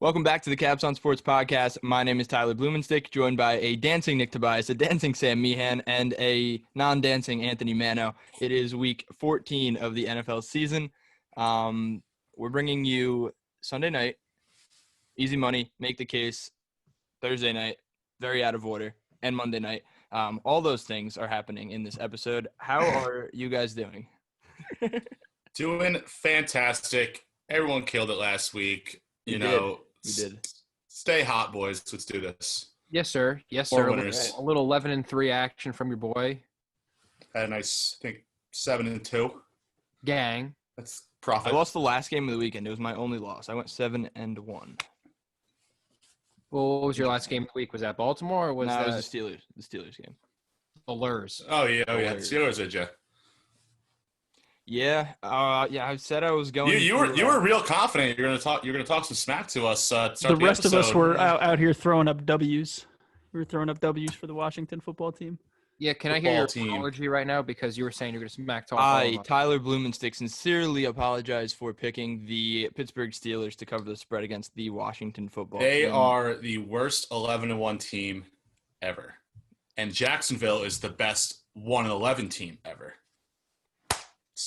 Welcome back to the capsON Sports Podcast. My name is Tyler Blumenstick, joined by a dancing Nick Tobias, a dancing Sam Meehan, and a non-dancing Anthony Mano. It is week 14 of the NFL season. We're bringing you Sunday night, easy money, make the case, Thursday night, very out of order, and Monday night. All those things are happening in this episode. How are you guys doing? Doing fantastic. Everyone killed it last week. We did. Stay hot, boys. Let's do this. Yes, sir. Yes, More sir. winners. A little 11-3 action from your boy. Had a nice, I think, 7-2. Gang. That's profit. I lost the last game of the weekend. It was my only loss. I went 7-1. Well, what was your last game of the week? Was that Baltimore or was that? It was the Steelers game. The Lurs. Oh, yeah. Steelers, did you? Yeah. I said I was going. You were real confident. You're gonna talk some smack to us. The rest of us were out here throwing up W's. We were throwing up W's for the Washington football team. Yeah, can I hear your apology right now because you were saying you're going to smack talk? Tyler Blumenstick, sincerely apologize for picking the Pittsburgh Steelers to cover the spread against the Washington football team. They are the worst 11-1 team ever, and Jacksonville is the best 1-11 team ever.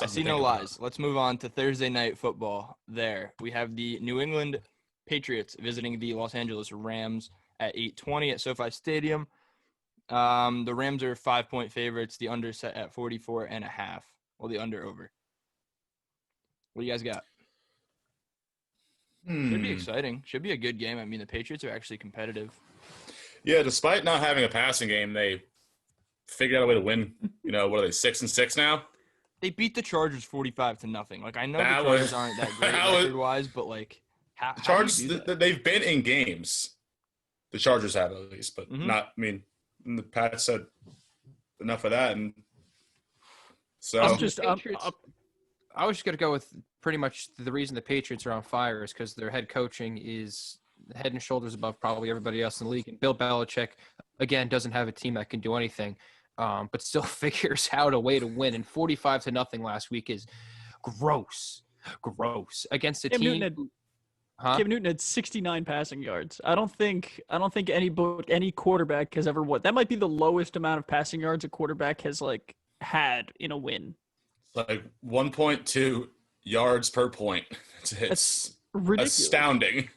I see no lies. Let's move on to Thursday night football. There we have the New England Patriots visiting the Los Angeles Rams at 8:20 at SoFi Stadium. The Rams are 5-point favorites. The under set at 44.5. Well, the under over. What do you guys got? Should be exciting. Should be a good game. I mean, the Patriots are actually competitive. Yeah, despite not having a passing game, they figured out a way to win. What are they, 6-6 now? They beat the Chargers 45-0. Like, I know the Chargers aren't that great record-wise, but like, the Chargers, they've been in games. The Chargers have at least, but not. I mean, the Pats said enough of that, and so I was just going to go with pretty much the reason the Patriots are on fire is because their head coaching is head and shoulders above probably everybody else in the league, and Bill Belichick again doesn't have a team that can do anything. But still figures out a way to win. And 45-0 last week is gross against a team. Cam Newton had 69 passing yards. I don't think any quarterback has ever won. That might be the lowest amount of passing yards a quarterback has had in a win. Like 1.2 yards per point. It's ridiculous. Astounding.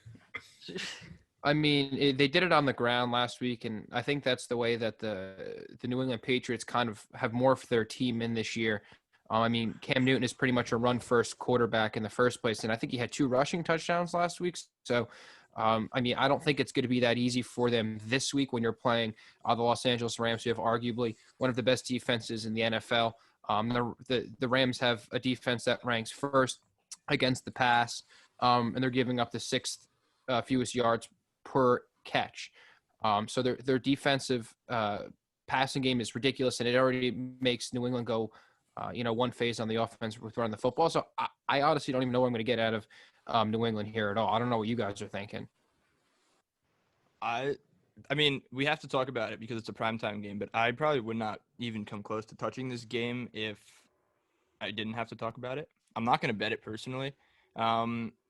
I mean, they did it on the ground last week, and I think that's the way that the New England Patriots kind of have morphed their team in this year. I mean, Cam Newton is pretty much a run-first quarterback in the first place, and I think he had 2 rushing touchdowns last week. So, I mean, I don't think it's going to be that easy for them this week when you're playing the Los Angeles Rams, who have arguably one of the best defenses in the NFL. The Rams have a defense that ranks first against the pass, and they're giving up the 6th fewest yards per catch. So their defensive passing game is ridiculous, and it already makes New England go, one phase on the offense with running the football. So I honestly don't even know what I'm going to get out of New England here at all. I don't know what you guys are thinking. I mean, we have to talk about it because it's a primetime game, but I probably would not even come close to touching this game if I didn't have to talk about it. I'm not going to bet it personally.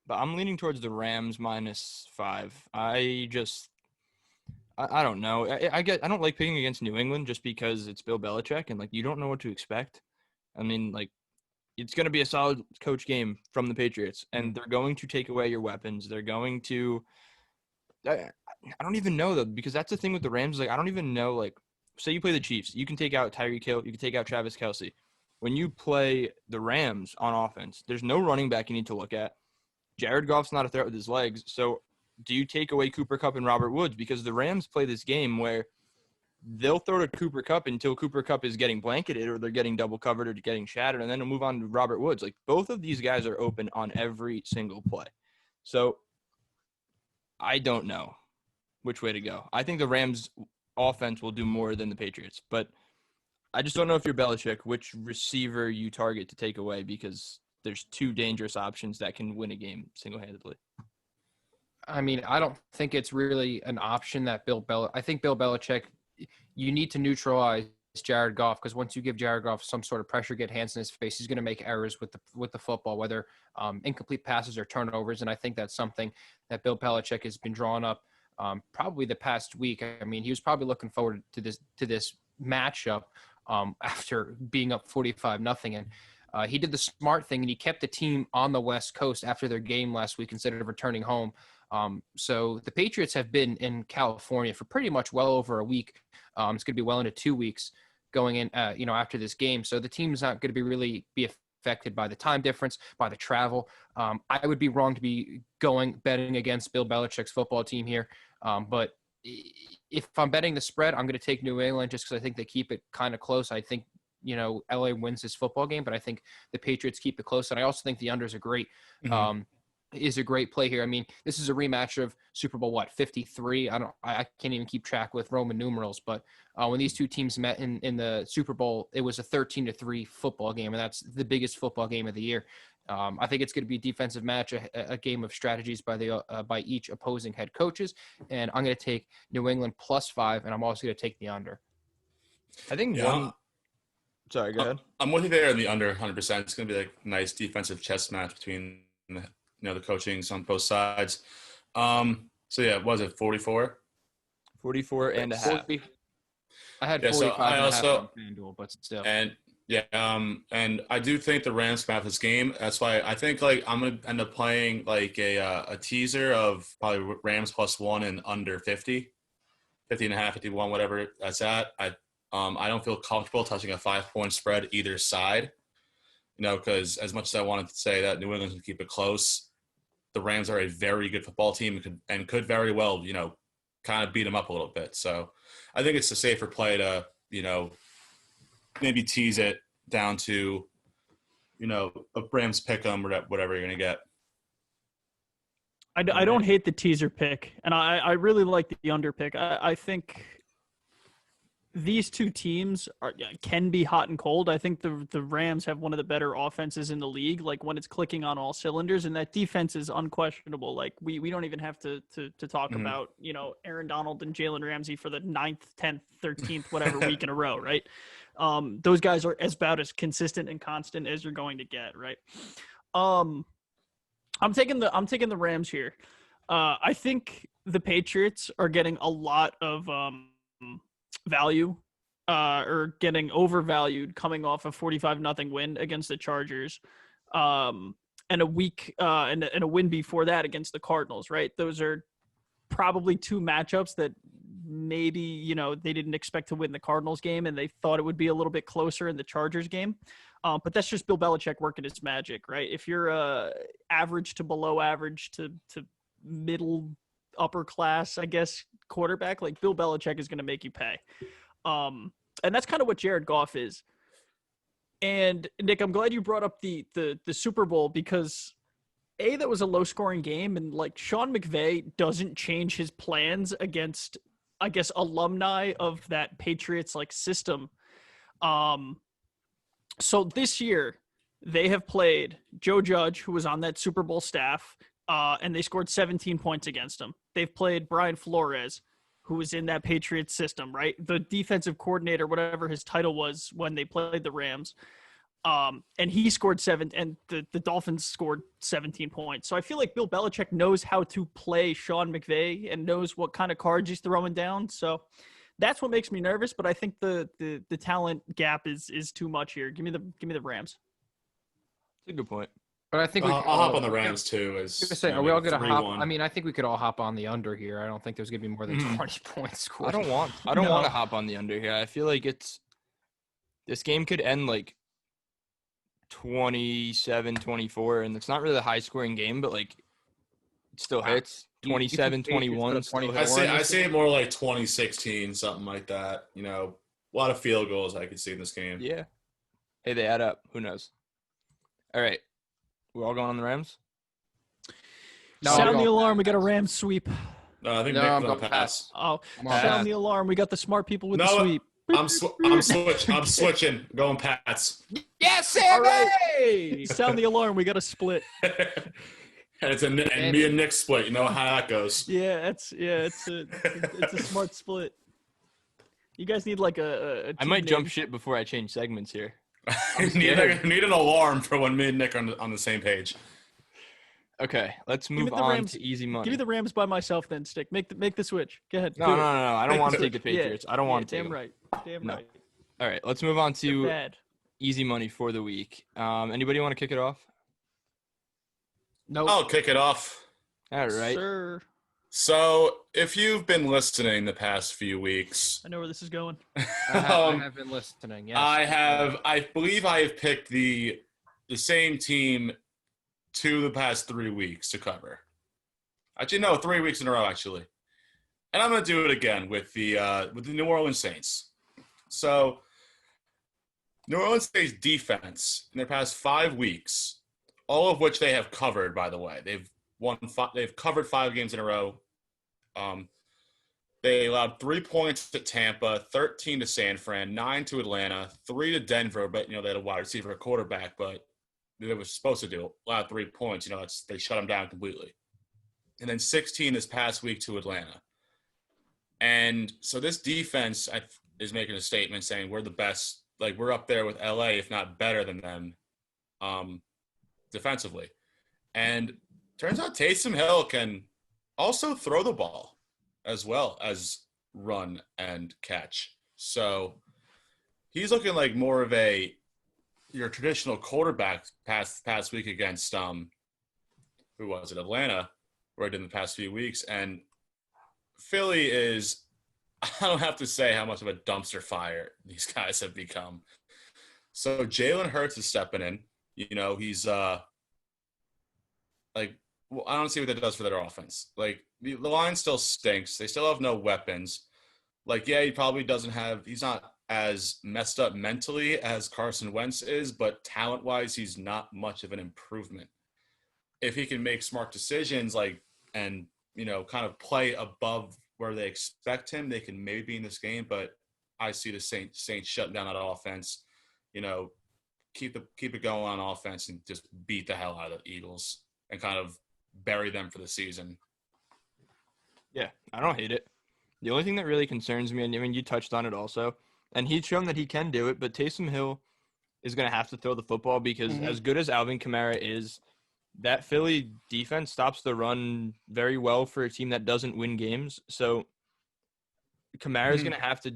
But I'm leaning towards the Rams -5. I don't know. I don't like picking against New England just because it's Bill Belichick and you don't know what to expect. I mean, it's going to be a solid coach game from the Patriots, and they're going to take away your weapons. They're going to I don't even know though, because that's the thing with the Rams. I don't even know. Say you play the Chiefs, you can take out Tyreek Hill, you can take out Travis Kelce. When you play the Rams on offense, there's no running back you need to look at. Jared Goff's not a threat with his legs, so do you take away Cooper Kupp and Robert Woods? Because the Rams play this game where they'll throw to Cooper Kupp until Cooper Kupp is getting blanketed or they're getting double covered or getting shattered, and then they'll move on to Robert Woods. Both of these guys are open on every single play. So I don't know which way to go. I think the Rams offense will do more than the Patriots, but I just don't know if you're Belichick, which receiver you target to take away, because there's 2 dangerous options that can win a game single-handedly. I mean, I don't think it's really an option that I think Bill Belichick, you need to neutralize Jared Goff, because once you give Jared Goff some sort of pressure, get hands in his face, he's going to make errors with the football, whether incomplete passes or turnovers. And I think that's something that Bill Belichick has been drawing up probably the past week. I mean, he was probably looking forward to this matchup after being up 45-0. And he did the smart thing, and he kept the team on the West Coast after their game last week instead of returning home. So the Patriots have been in California for pretty much well over a week. It's going to be well into 2 weeks going in, after this game. So the team's not going to really be affected by the time difference, by the travel. I would be wrong to be betting against Bill Belichick's football team here. But if I'm betting the spread, I'm going to take New England just because I think they keep it kind of close. I think, LA wins this football game, but I think the Patriots keep it close. And I also think the under is is a great play here. I mean, this is a rematch of Super Bowl 53. I can't even keep track with Roman numerals, but when these two teams met in the Super Bowl, it was a 13-3 football game, and that's the biggest football game of the year. I think it's going to be a defensive match, a game of strategies by each opposing head coaches, and I'm going to take New England +5, and I'm also going to take the under. I think Sorry, go ahead. I'm with you there in the under 100%. It's going to be like a nice defensive chess match between the coachings on both sides. So yeah, was it 44? 44 and a half. I had 45 and a half on FanDuel, but still. And and I do think the Rams can have this game. That's why I think I'm gonna end up playing a teaser of probably Rams +1 and under 50 and a half, 51, whatever that's at. I don't feel comfortable touching a 5-point spread either side. Because as much as I wanted to say that New England can keep it close, the Rams are a very good football team and could very well, kind of beat them up a little bit. So I think it's a safer play to, maybe tease it down to, a Rams pick 'em or whatever you're going to get. I don't hate the teaser pick, and I really like the under pick. I think these two teams can be hot and cold. I think the Rams have one of the better offenses in the league, like when it's clicking on all cylinders, and that defense is unquestionable. Like we don't even have to talk about, Aaron Donald and Jalen Ramsey for the 9th, 10th, 13th, whatever week in a row, right? Those guys are about as consistent and constant as you're going to get, right? I'm taking the Rams here. I think the Patriots are getting a lot of value or getting overvalued coming off a 45-0 win against the Chargers, and a week and a win before that against the Cardinals, right? Those are probably two matchups that maybe they didn't expect to win the Cardinals game, and they thought it would be a little bit closer in the Chargers game. But that's just Bill Belichick working his magic, right? If you're average to below average to middle upper class, I guess, quarterback, like Bill Belichick is going to make you pay. And that's kind of what Jared Goff is. And Nick, I'm glad you brought up the Super Bowl because that was a low scoring game, and Sean McVay doesn't change his plans against, I guess, alumni of that Patriots system. So this year they have played Joe Judge, who was on that Super Bowl staff, and they scored 17 points against him. They've played Brian Flores, who was in that Patriots system, right? The defensive coordinator, whatever his title was when they played the Rams. And he scored 7, and the Dolphins scored 17 points. So I feel like Bill Belichick knows how to play Sean McVay and knows what kind of cards he's throwing down. So that's what makes me nervous. But I think the talent gap is too much here. Give me the Rams. That's a good point. But I think I'll hop on the Rams too. Are we all going to hop? I mean, I think we could all hop on the under here. I don't think there's going to be more than 20 points scored. I don't want to hop on the under here. I feel like this game could end 27-24, and it's not really a high scoring game, but it still hits 27-21. I see it more like 2016, something like that. A lot of field goals I could see in this game. Yeah. Hey, they add up. Who knows? All right. We're all going on the Rams? No, sound the alarm. We got a Rams sweep. No, I think Nick's going to pass. Oh, sound the alarm. We got the smart people with the sweep. I'm switching. Going Pats. Yes, Sammy! Right. Sound the alarm. We got a split. and me and Nick split. You know how that goes. Yeah, it's a smart split. You guys need like a I team might jump name. ship before I change segments here. need an alarm for when me and Nick are on the same page. Okay, let's Give me move the on Rams. to easy money. Give me the Rams by myself then, Stick. Make the switch. Go ahead. No, Do no, it. no, no. I don't want to take the Patriots. I don't want to take Damn them. right. Damn No. right. All right, let's move on They're to bad. easy money for the week. Anybody want to kick it off? Nope. I'll kick it off. All right. Sir. So, if you've been listening the past few weeks, I know where this is going. I have been listening. Yes. I believe I have picked the same team the past 3 weeks to cover. Actually, no, 3 weeks in a row, actually. And I'm going to do it again with the New Orleans Saints. So, New Orleans Saints defense in their past 5 weeks, all of which they have covered, by the way. They've covered 5 games in a row. They allowed 3 points to Tampa, 13 to San Fran, 9 to Atlanta, 3 to Denver, but they had a wide receiver, a quarterback, but they were supposed to do allow 3 points. They shut them down completely. And then 16 this past week to Atlanta. And so this defense is making a statement saying we're the best. Like, we're up there with LA, if not better than them, defensively. And turns out Taysom Hill can also throw the ball as well as run and catch. So he's looking like more of your traditional quarterback past week against who was it? Atlanta, where I did in the past few weeks. And Philly is, I don't have to say how much of a dumpster fire these guys have become. So Jalen Hurts is stepping in. He's I don't see what that does for their offense. Like, the line still stinks. They still have no weapons. Like, yeah, he's not as messed up mentally as Carson Wentz is, but talent-wise, he's not much of an improvement. If he can make smart decisions, and kind of play above where they expect him, they can maybe be in this game. But I see the Saints shutting down that offense. Keep it going on offense and just beat the hell out of the Eagles and kind of bury them for the season. Yeah, I don't hate it. The only thing that really concerns me, and I mean, you touched on it also, and he's shown that he can do it, but Taysom Hill is going to have to throw the football because as good as Alvin Kamara is, that Philly defense stops the run very well for a team that doesn't win games. So Kamara is going to have to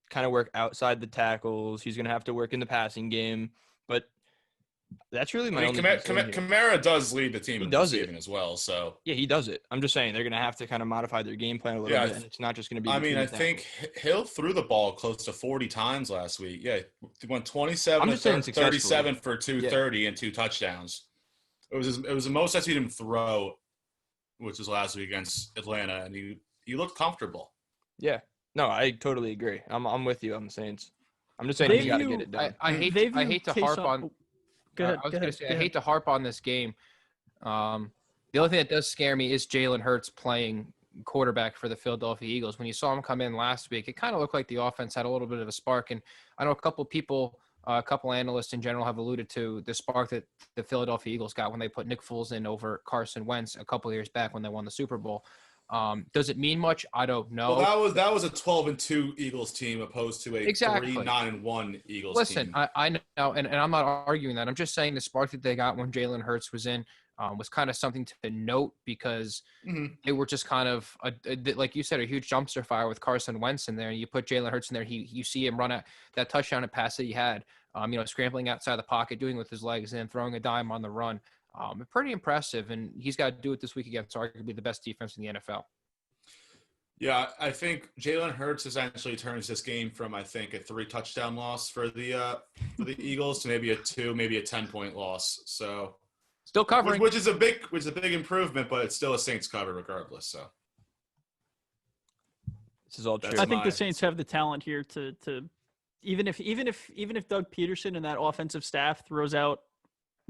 kind of work outside the tackles. He's going to have to work in the passing game, but that's really my only concern here. Kamara does lead the team in receiving as well, so yeah, he does it. I'm just saying they're going to have to kind of modify their game plan a little bit, and it's not just going to be. I mean, I think Hill threw the ball close to 40 times last week. Yeah, he went 27 to 37 for 230 and 2 touchdowns. It was the most I've seen him throw, which was last week against Atlanta, and he looked comfortable. Yeah, no, I totally agree. I'm with you on the Saints. I'm just saying he's got to get it done. I hate to harp on. Go ahead. I was going to say, I hate to harp on this game. The only thing that does scare me is Jalen Hurts playing quarterback for the Philadelphia Eagles. When you saw him come in last week, it kind of looked like the offense had a little bit of a spark. And I know a couple analysts in general have alluded to the spark that the Philadelphia Eagles got when they put Nick Foles in over Carson Wentz a couple of years back when they won the Super Bowl. Does it mean much? I don't know. Well, that was a 12-2 Eagles team opposed to a 3-9-1 Eagles team. Listen, I know, and I'm not arguing that. I'm just saying the spark that they got when Jalen Hurts was in was kind of something to note because they were just kind of, like you said, a huge dumpster fire with Carson Wentz in there. And you put Jalen Hurts in there, you see him run out that touchdown and pass that he had, scrambling outside the pocket, doing it with his legs, and then throwing a dime on the run. Pretty impressive, and he's got to do it this week against arguably the best defense in the NFL. Yeah, I think Jalen Hurts essentially turns this game from, I think, a 3-touchdown loss for the Eagles to maybe a 2, maybe a 10-point loss. So still covering, which is a big improvement, but it's still a Saints cover regardless. So this is all true. I think the Saints have the talent here to even if Doug Peterson and that offensive staff throws out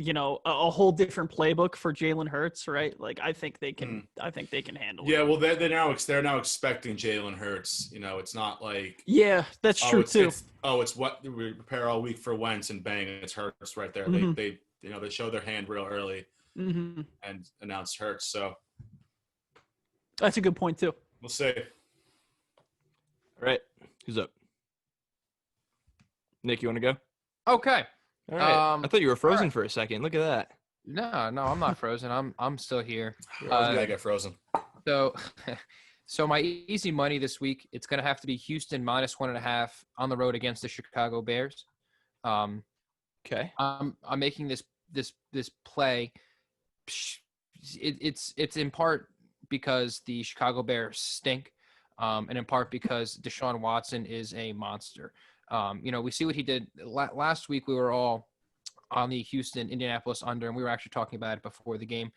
a whole different playbook for Jalen Hurts, right? Like, I think they can. I think they can handle it. Yeah, well, they're now expecting Jalen Hurts. It's not like that's true too. It's what we prepare all week for Wentz and bang, it's Hurts right there. They show their hand real early and announce Hurts. So that's a good point too. We'll see. All right, who's up? Nick, you want to go? Okay. All right. I thought you were frozen right. for a second. Look at that. No, I'm not frozen. I'm still here. I was gonna get frozen. So, so my easy money this week, it's gonna have to be Houston -1.5 on the road against the Chicago Bears. Okay. I'm making this play. It's in part because the Chicago Bears stink, and in part because Deshaun Watson is a monster. We see what he did last week. We were all on the Houston-Indianapolis under, and we were actually talking about it before the game,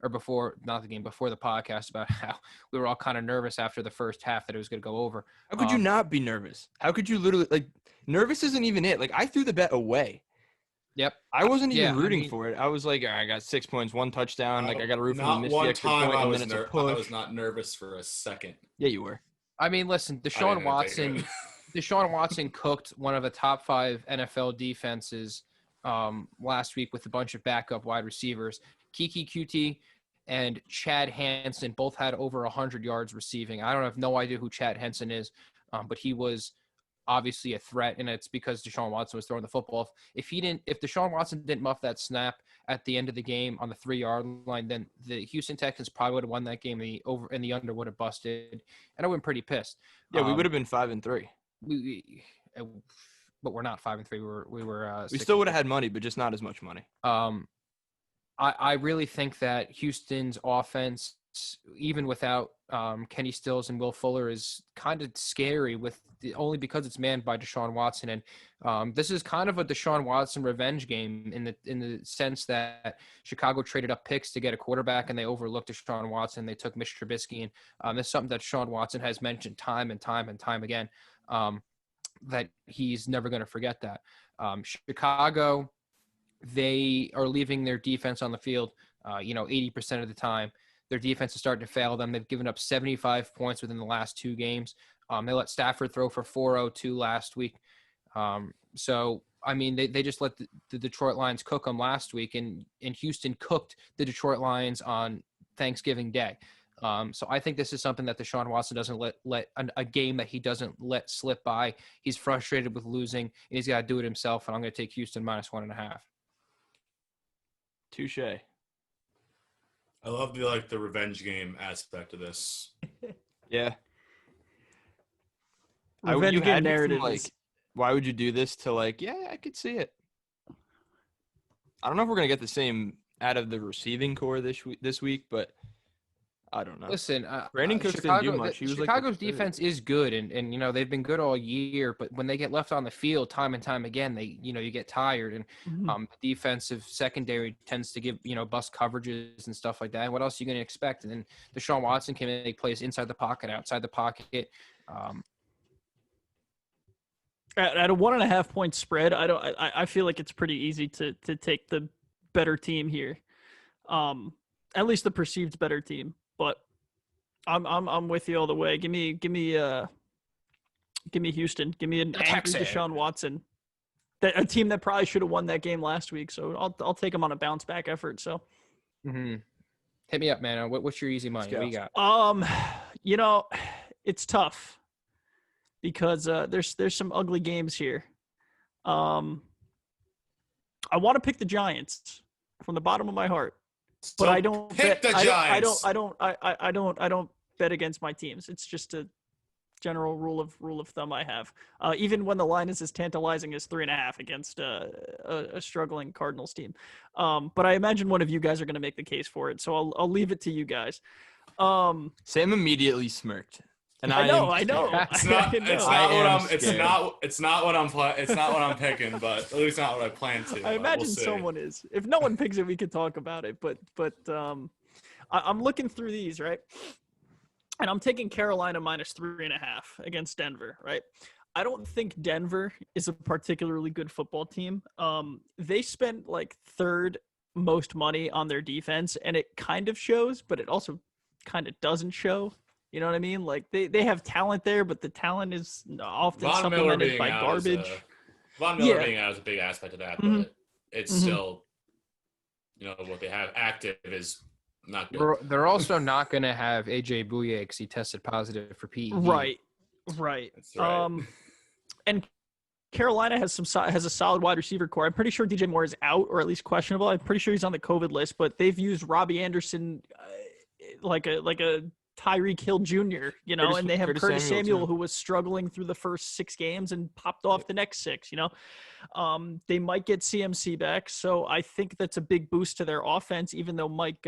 or before the podcast, about how we were all kind of nervous after the first half that it was going to go over. How could you not be nervous? How could you literally nervous isn't even it. Like I threw the bet away. Yep. I wasn't even rooting for it. I was like, I got 6 points, 1 touchdown. Like I got to root for them to miss the extra point, and then it's a push. I was not nervous for a second. Yeah, you were. I mean, listen, Deshaun Watson cooked one of the top 5 NFL defenses last week with a bunch of backup wide receivers. Kiki QT and Chad Hansen both had over 100 yards receiving. I have no idea who Chad Hansen is, but he was obviously a threat, and it's because Deshaun Watson was throwing the football. If Deshaun Watson didn't muff that snap at the end of the game on the 3-yard line, then the Houston Texans probably would have won that game. The over and the under would have busted, and I would have been pretty pissed. Yeah, we would have been 5-3. But we're not 5-3. We still would have had money, but just not as much money. I really think that Houston's offense, even without Kenny Stills and Will Fuller, is kind of scary only because it's manned by Deshaun Watson. And this is kind of a Deshaun Watson revenge game in the sense that Chicago traded up picks to get a quarterback, and they overlooked Deshaun Watson. They took Mitch Trubisky, and this is something that Deshaun Watson has mentioned time and time again, that he's never going to forget that. Chicago, they are leaving their defense on the field, 80% of the time. Their defense is starting to fail them. They've given up 75 points within the last 2 games. They let Stafford throw for 402 last week. So, I mean, they just let the Detroit Lions cook them last week, and Houston cooked the Detroit Lions on Thanksgiving Day. So I think this is something that Deshaun Watson doesn't let a game that he doesn't let slip by. He's frustrated with losing, and he's got to do it himself, and I'm going to take Houston -1.5. Touche. I love the revenge game aspect of this. Yeah. Revenge game narrative. Why would you do this to yeah, I could see it. I don't know if we're going to get the same out of the receiving core this week, but I don't know. Listen, Brandon Cooks didn't do much. Chicago's defense is good, and they've been good all year. But when they get left on the field time and time again, you get tired, and the defensive secondary tends to give bust coverages and stuff like that. And what else are you going to expect? And then Deshaun Watson can make plays inside the pocket, outside the pocket. At a 1.5 point spread, I feel like it's pretty easy to take the better team here, at least the perceived better team. But I'm with you all the way. Give me Houston. Give me an angry Deshaun Watson. A team that probably should have won that game last week. So I'll take them on a bounce back effort. So, hit me up, man. What's your easy money? What you got? It's tough because there's some ugly games here. I want to pick the Giants from the bottom of my heart. But I don't pick the Giants. I don't bet against my teams. It's just a general rule of thumb I have. Even when the line is as tantalizing as 3.5 against a struggling Cardinals team. But I imagine one of you guys are going to make the case for it. So I'll leave it to you guys. Sam immediately smirked. And I know. It's not what I'm picking, but at least not what I plan to. I imagine someone is. If no one picks it, we could talk about it. But I'm looking through these, right? And I'm taking Carolina -3.5 against Denver, right? I don't think Denver is a particularly good football team. They spent 3rd most money on their defense, and it kind of shows, but it also kind of doesn't show. You know what I mean? They have talent there, but the talent is often supplemented by garbage. Von Miller being out is a big aspect of that, but it's still, what they have active is not good. They're also not going to have AJ Bouye because he tested positive for PED. Right. That's right. And Carolina has has a solid wide receiver core. I'm pretty sure DJ Moore is out or at least questionable. I'm pretty sure he's on the COVID list, but they've used Robbie Anderson like a Tyreek Hill Jr., and they have Curtis Samuel who was struggling through the first 6 games and popped off the next 6, They might get CMC back, so I think that's a big boost to their offense, even though Mike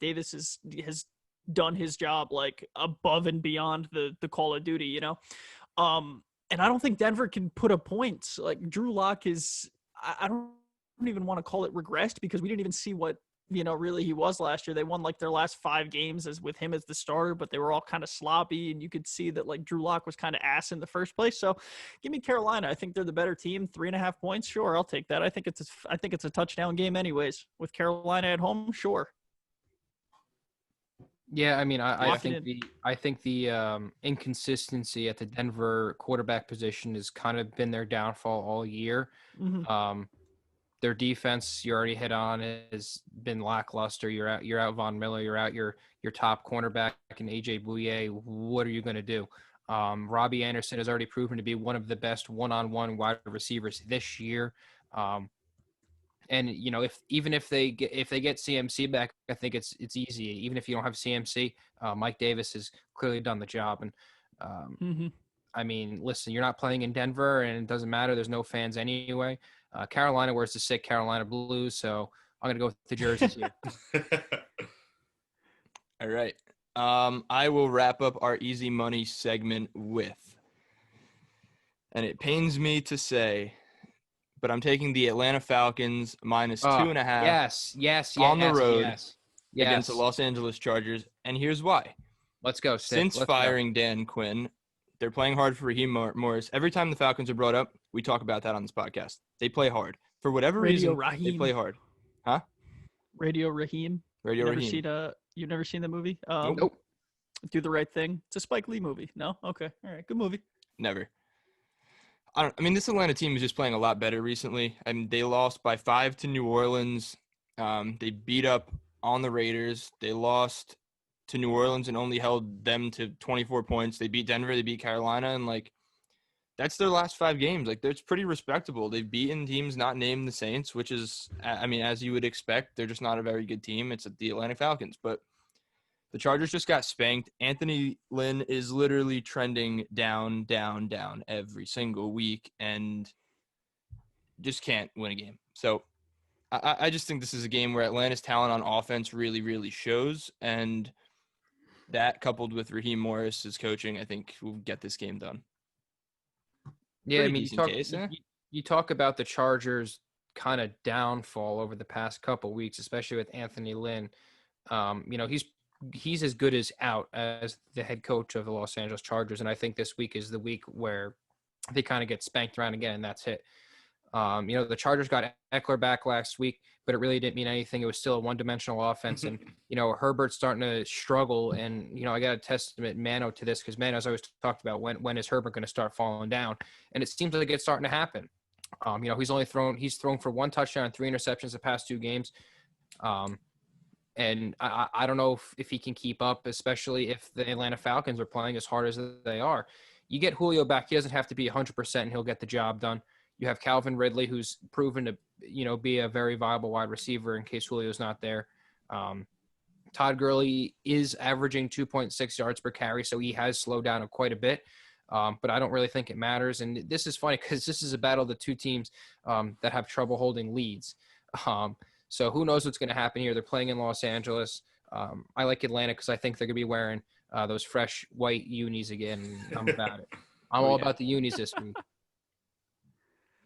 Davis has done his job like above and beyond the Call of Duty, and I don't think Denver can put up points. Like Drew Lock I don't even want to call it regressed because we didn't even see what really he was last year. They won like their last 5 games with him as the starter, but they were all kind of sloppy, and you could see that like Drew Lock was kind of ass in the first place. So give me Carolina. I think they're the better team. 3.5 points. Sure. I'll take that. I think it's a touchdown game anyways with Carolina at home. Sure. Yeah, I mean, I think the inconsistency at the Denver quarterback position has kind of been their downfall all year. Mm-hmm. Their defense, you already hit on, has been lackluster. You're out Von Miller. You're out your top cornerback in AJ Bouye. What are you going to do? Robbie Anderson has already proven to be one of the best one-on-one wide receivers this year. And if they get CMC back, I think it's easy. Even if you don't have CMC, Mike Davis has clearly done the job. And I mean, listen, you're not playing in Denver, and it doesn't matter. There's no fans anyway. Carolina wears the sick Carolina blues, so I'm gonna go with the jerseys here. All right. I will wrap up our easy money segment with, and it pains me to say, but I'm taking the Atlanta Falcons minus 2.5. Yes. On the road yes. against the Los Angeles Chargers. And here's why. Let's go, Stick. Since firing Dan Quinn, they're playing hard for Raheem Morris. Every time the Falcons are brought up, we talk about that on this podcast. They play hard. For whatever reason, they play hard. Huh? Radio Raheem. You've never seen the movie? Nope. Do the Right Thing. It's a Spike Lee movie. No? Okay. All right. Good movie. Never. This Atlanta team is just playing a lot better recently. I mean, they lost by 5 to New Orleans. They beat up on the Raiders. They lost to New Orleans and only held them to 24 points. They beat Denver. They beat Carolina. And, that's their last 5 games. It's pretty respectable. They've beaten teams not named the Saints, which is, as you would expect, they're just not a very good team. It's the Atlanta Falcons. But the Chargers just got spanked. Anthony Lynn is literally trending down, down, down every single week and just can't win a game. So I just think this is a game where Atlanta's talent on offense really, really shows. And that coupled with Raheem Morris's coaching, I think will get this game done. Yeah, you talk about the Chargers kind of downfall over the past couple weeks, especially with Anthony Lynn. He's as good as out as the head coach of the Los Angeles Chargers. And I think this week is the week where they kind of get spanked around again, and that's it. The Chargers got Eckler back last week, but it really didn't mean anything. It was still a one-dimensional offense. And, Herbert's starting to struggle. And, I got to testament Mano to this because Mano's always talked about when is Herbert going to start falling down. And it seems like it's starting to happen. He's thrown for 1 touchdown and 3 interceptions the past 2 games. And I don't know if he can keep up, especially if the Atlanta Falcons are playing as hard as they are. You get Julio back. He doesn't have to be 100% and he'll get the job done. You have Calvin Ridley, who's proven to, be a very viable wide receiver in case Julio's not there. Todd Gurley is averaging 2.6 yards per carry, so he has slowed down quite a bit. But I don't really think it matters. And this is funny because this is a battle of the 2 teams that have trouble holding leads. So who knows what's going to happen here. They're playing in Los Angeles. I like Atlanta because I think they're going to be wearing those fresh white unis again. I'm about it. I'm all about the unis this week.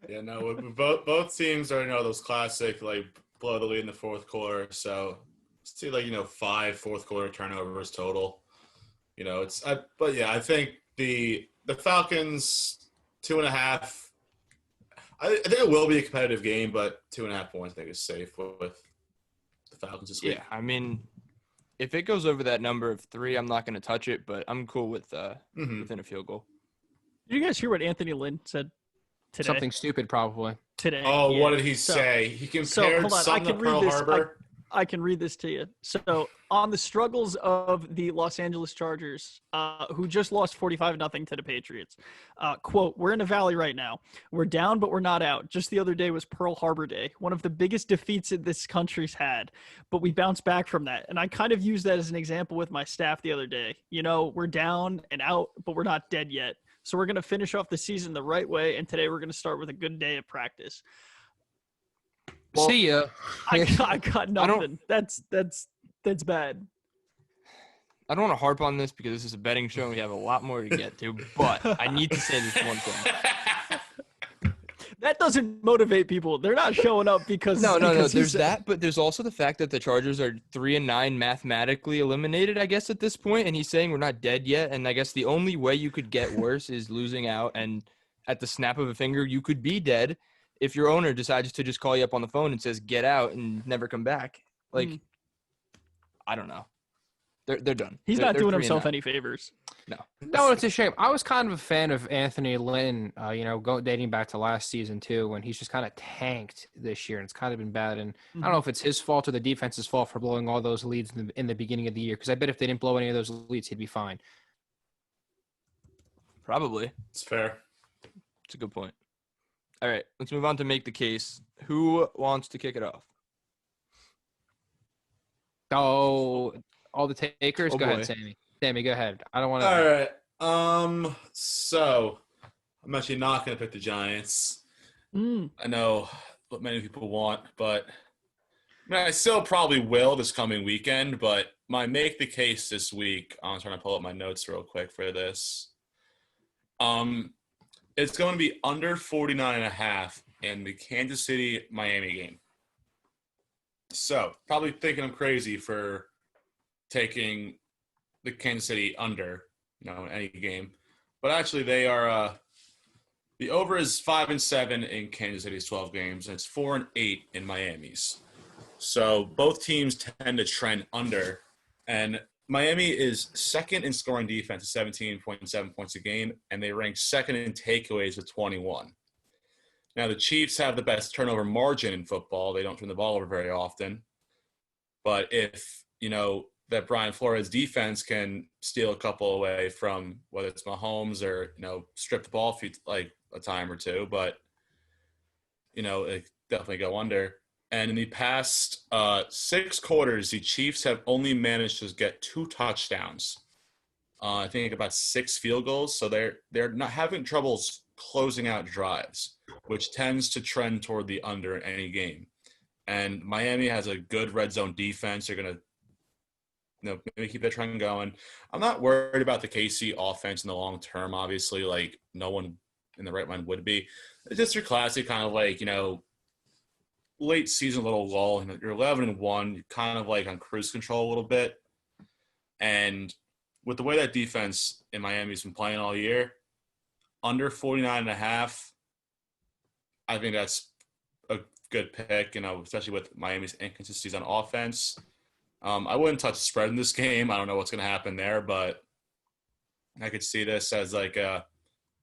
Yeah, no, both teams are, those classic, blow the lead in the fourth quarter. So, see, 5 fourth quarter turnovers total. I think the Falcons 2.5. I think it will be a competitive game, but 2.5 points I think is safe with the Falcons this week. Yeah, if it goes over that number of 3, I'm not going to touch it, but I'm cool with within a field goal. Did you guys hear what Anthony Lynn said today? Something stupid, probably. Today. Oh, yeah. What did he say? He compared something to Pearl Harbor. I can read this to you. So on the struggles of the Los Angeles Chargers, who just lost 45-0 to the Patriots, quote, "We're in a valley right now. We're down, but we're not out. Just the other day was Pearl Harbor Day, one of the biggest defeats that this country's had, but we bounced back from that." And I kind of used that as an example with my staff the other day. We're down and out, but we're not dead yet. So we're going to finish off the season the right way, and today we're going to start with a good day of practice. Well, See ya. I got nothing. That's bad. I don't want to harp on this because this is a betting show and we have a lot more to get to, but I need to say this one thing. That doesn't motivate people. They're not showing up because No. because There's that, but there's also the fact that the Chargers are 3-9 mathematically eliminated, I guess, at this point, and he's saying we're not dead yet. And I guess the only way you could get worse is losing out, and at the snap of a finger, you could be dead if your owner decides to just call you up on the phone and says get out and never come back. Like, I don't know. They're done. He's They're not doing 3-9. himself any favors. No, it's a shame. I was kind of a fan of Anthony Lynn, dating back to last season too, when he's just kind of tanked this year, and it's kind of been bad. And I don't know if it's his fault or the defense's fault for blowing all those leads in the beginning of the year, because I bet if they didn't blow any of those leads, he'd be fine. Probably. It's fair. It's a good point. All right, let's move on to make the case. Who wants to kick it off? Oh, all the takers? Oh, go boy. ahead, Sammy. Sammy, go ahead. I don't want to. All right. So I'm actually not going to pick the Giants. I know what many people want, but I still probably will this coming weekend. But my make the case this week, I'm trying to pull up my notes real quick for this. It's going to be under 49.5 in the Kansas City-Miami game. So probably thinking I'm crazy for taking the Kansas City under, in any game. But actually they are the over is 5-7 in Kansas City's 12 games, and it's 4-8 in Miami's. So both teams tend to trend under, and Miami is second in scoring defense at 17.7 points a game, and they rank second in takeaways with 21. Now, the Chiefs have the best turnover margin in football. They don't turn the ball over very often. But if, that Brian Flores defense can steal a couple away from whether it's Mahomes or, strip the ball a time or two, but, it definitely go under. And in the past 6 quarters, the Chiefs have only managed to get 2 touchdowns. I think about 6 field goals. So they're not having troubles closing out drives, which tends to trend toward the under in any game. And Miami has a good red zone defense. They're going to maybe keep that trend going. I'm not worried about the KC offense in the long term, obviously. Like, no one in the right mind would be. It's just your classic kind of late season little lull. You're 11-1. You're kind of on cruise control a little bit. And with the way that defense in Miami's been playing all year, under 49.5, I think that's a good pick, especially with Miami's inconsistencies on offense. I wouldn't touch the spread in this game. I don't know what's going to happen there, but I could see this as a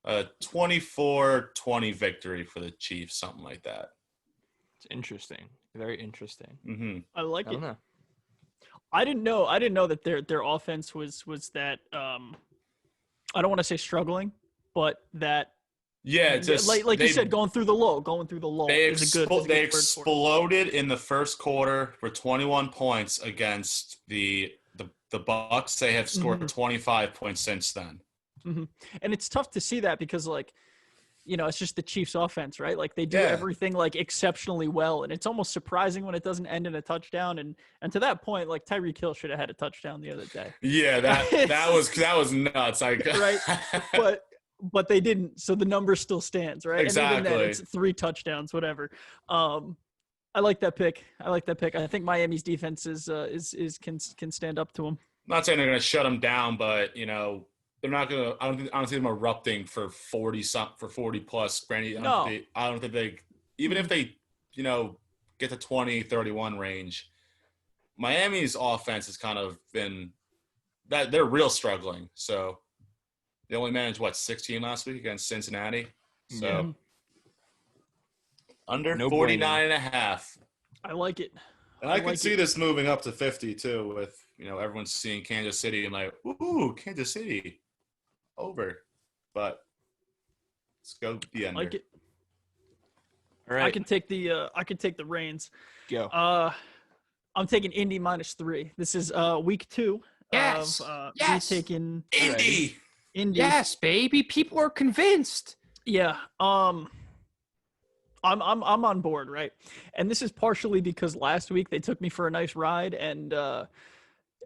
24-20 victory for the Chiefs, something like that. It's interesting. Very interesting. Mm-hmm. I like I it. don't know. I didn't know that their offense was that I don't want to say struggling, but that just like you said, going through the lull. They is a good word for it. exploded in the first quarter for 21 points against the Bucks. They have scored 25 points since then. Mm-hmm. And it's tough to see that because it's just the Chiefs offense, right? Like they do everything exceptionally well, and it's almost surprising when it doesn't end in a touchdown. And to that point, Tyreek Hill should have had a touchdown the other day. Yeah, that was nuts. Right, but they didn't, so the number still stands, right? Exactly. And even then, it's 3 touchdowns, whatever. I like that pick. I think Miami's defense can stand up to them. I'm not saying they're going to shut them down, but they're not going to. I don't see them erupting for 40 plus. Granted, I don't think they, even if they get to 20-31 range, Miami's offense has kind of been that they're real struggling. So they only managed 16 last week against Cincinnati. So under 49.5. I like it. And I could like see it. this moving up to 50 too, with everyone seeing Kansas City and like, ooh, Kansas City over. But let's go the I under. like it. All right, I can take the reins. go. I'm taking Indy -3. This is week 2 Yes. of me Yes. taking Indy. Indy. Yes, baby. People are convinced. Yeah. I'm on board, right? And this is partially because last week they took me for a nice ride, and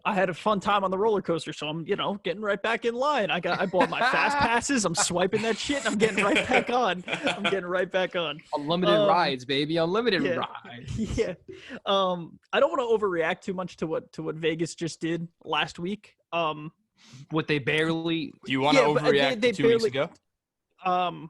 I had a fun time on the roller coaster. So I'm, getting right back in line. I bought my fast passes. I'm swiping that shit, and I'm getting right back on. Unlimited rides, baby. Unlimited Yeah. rides. Yeah. I don't want to overreact too much to what Vegas just did last week. What they barely. Do you want to Yeah, but overreact they to 2 weeks barely- ago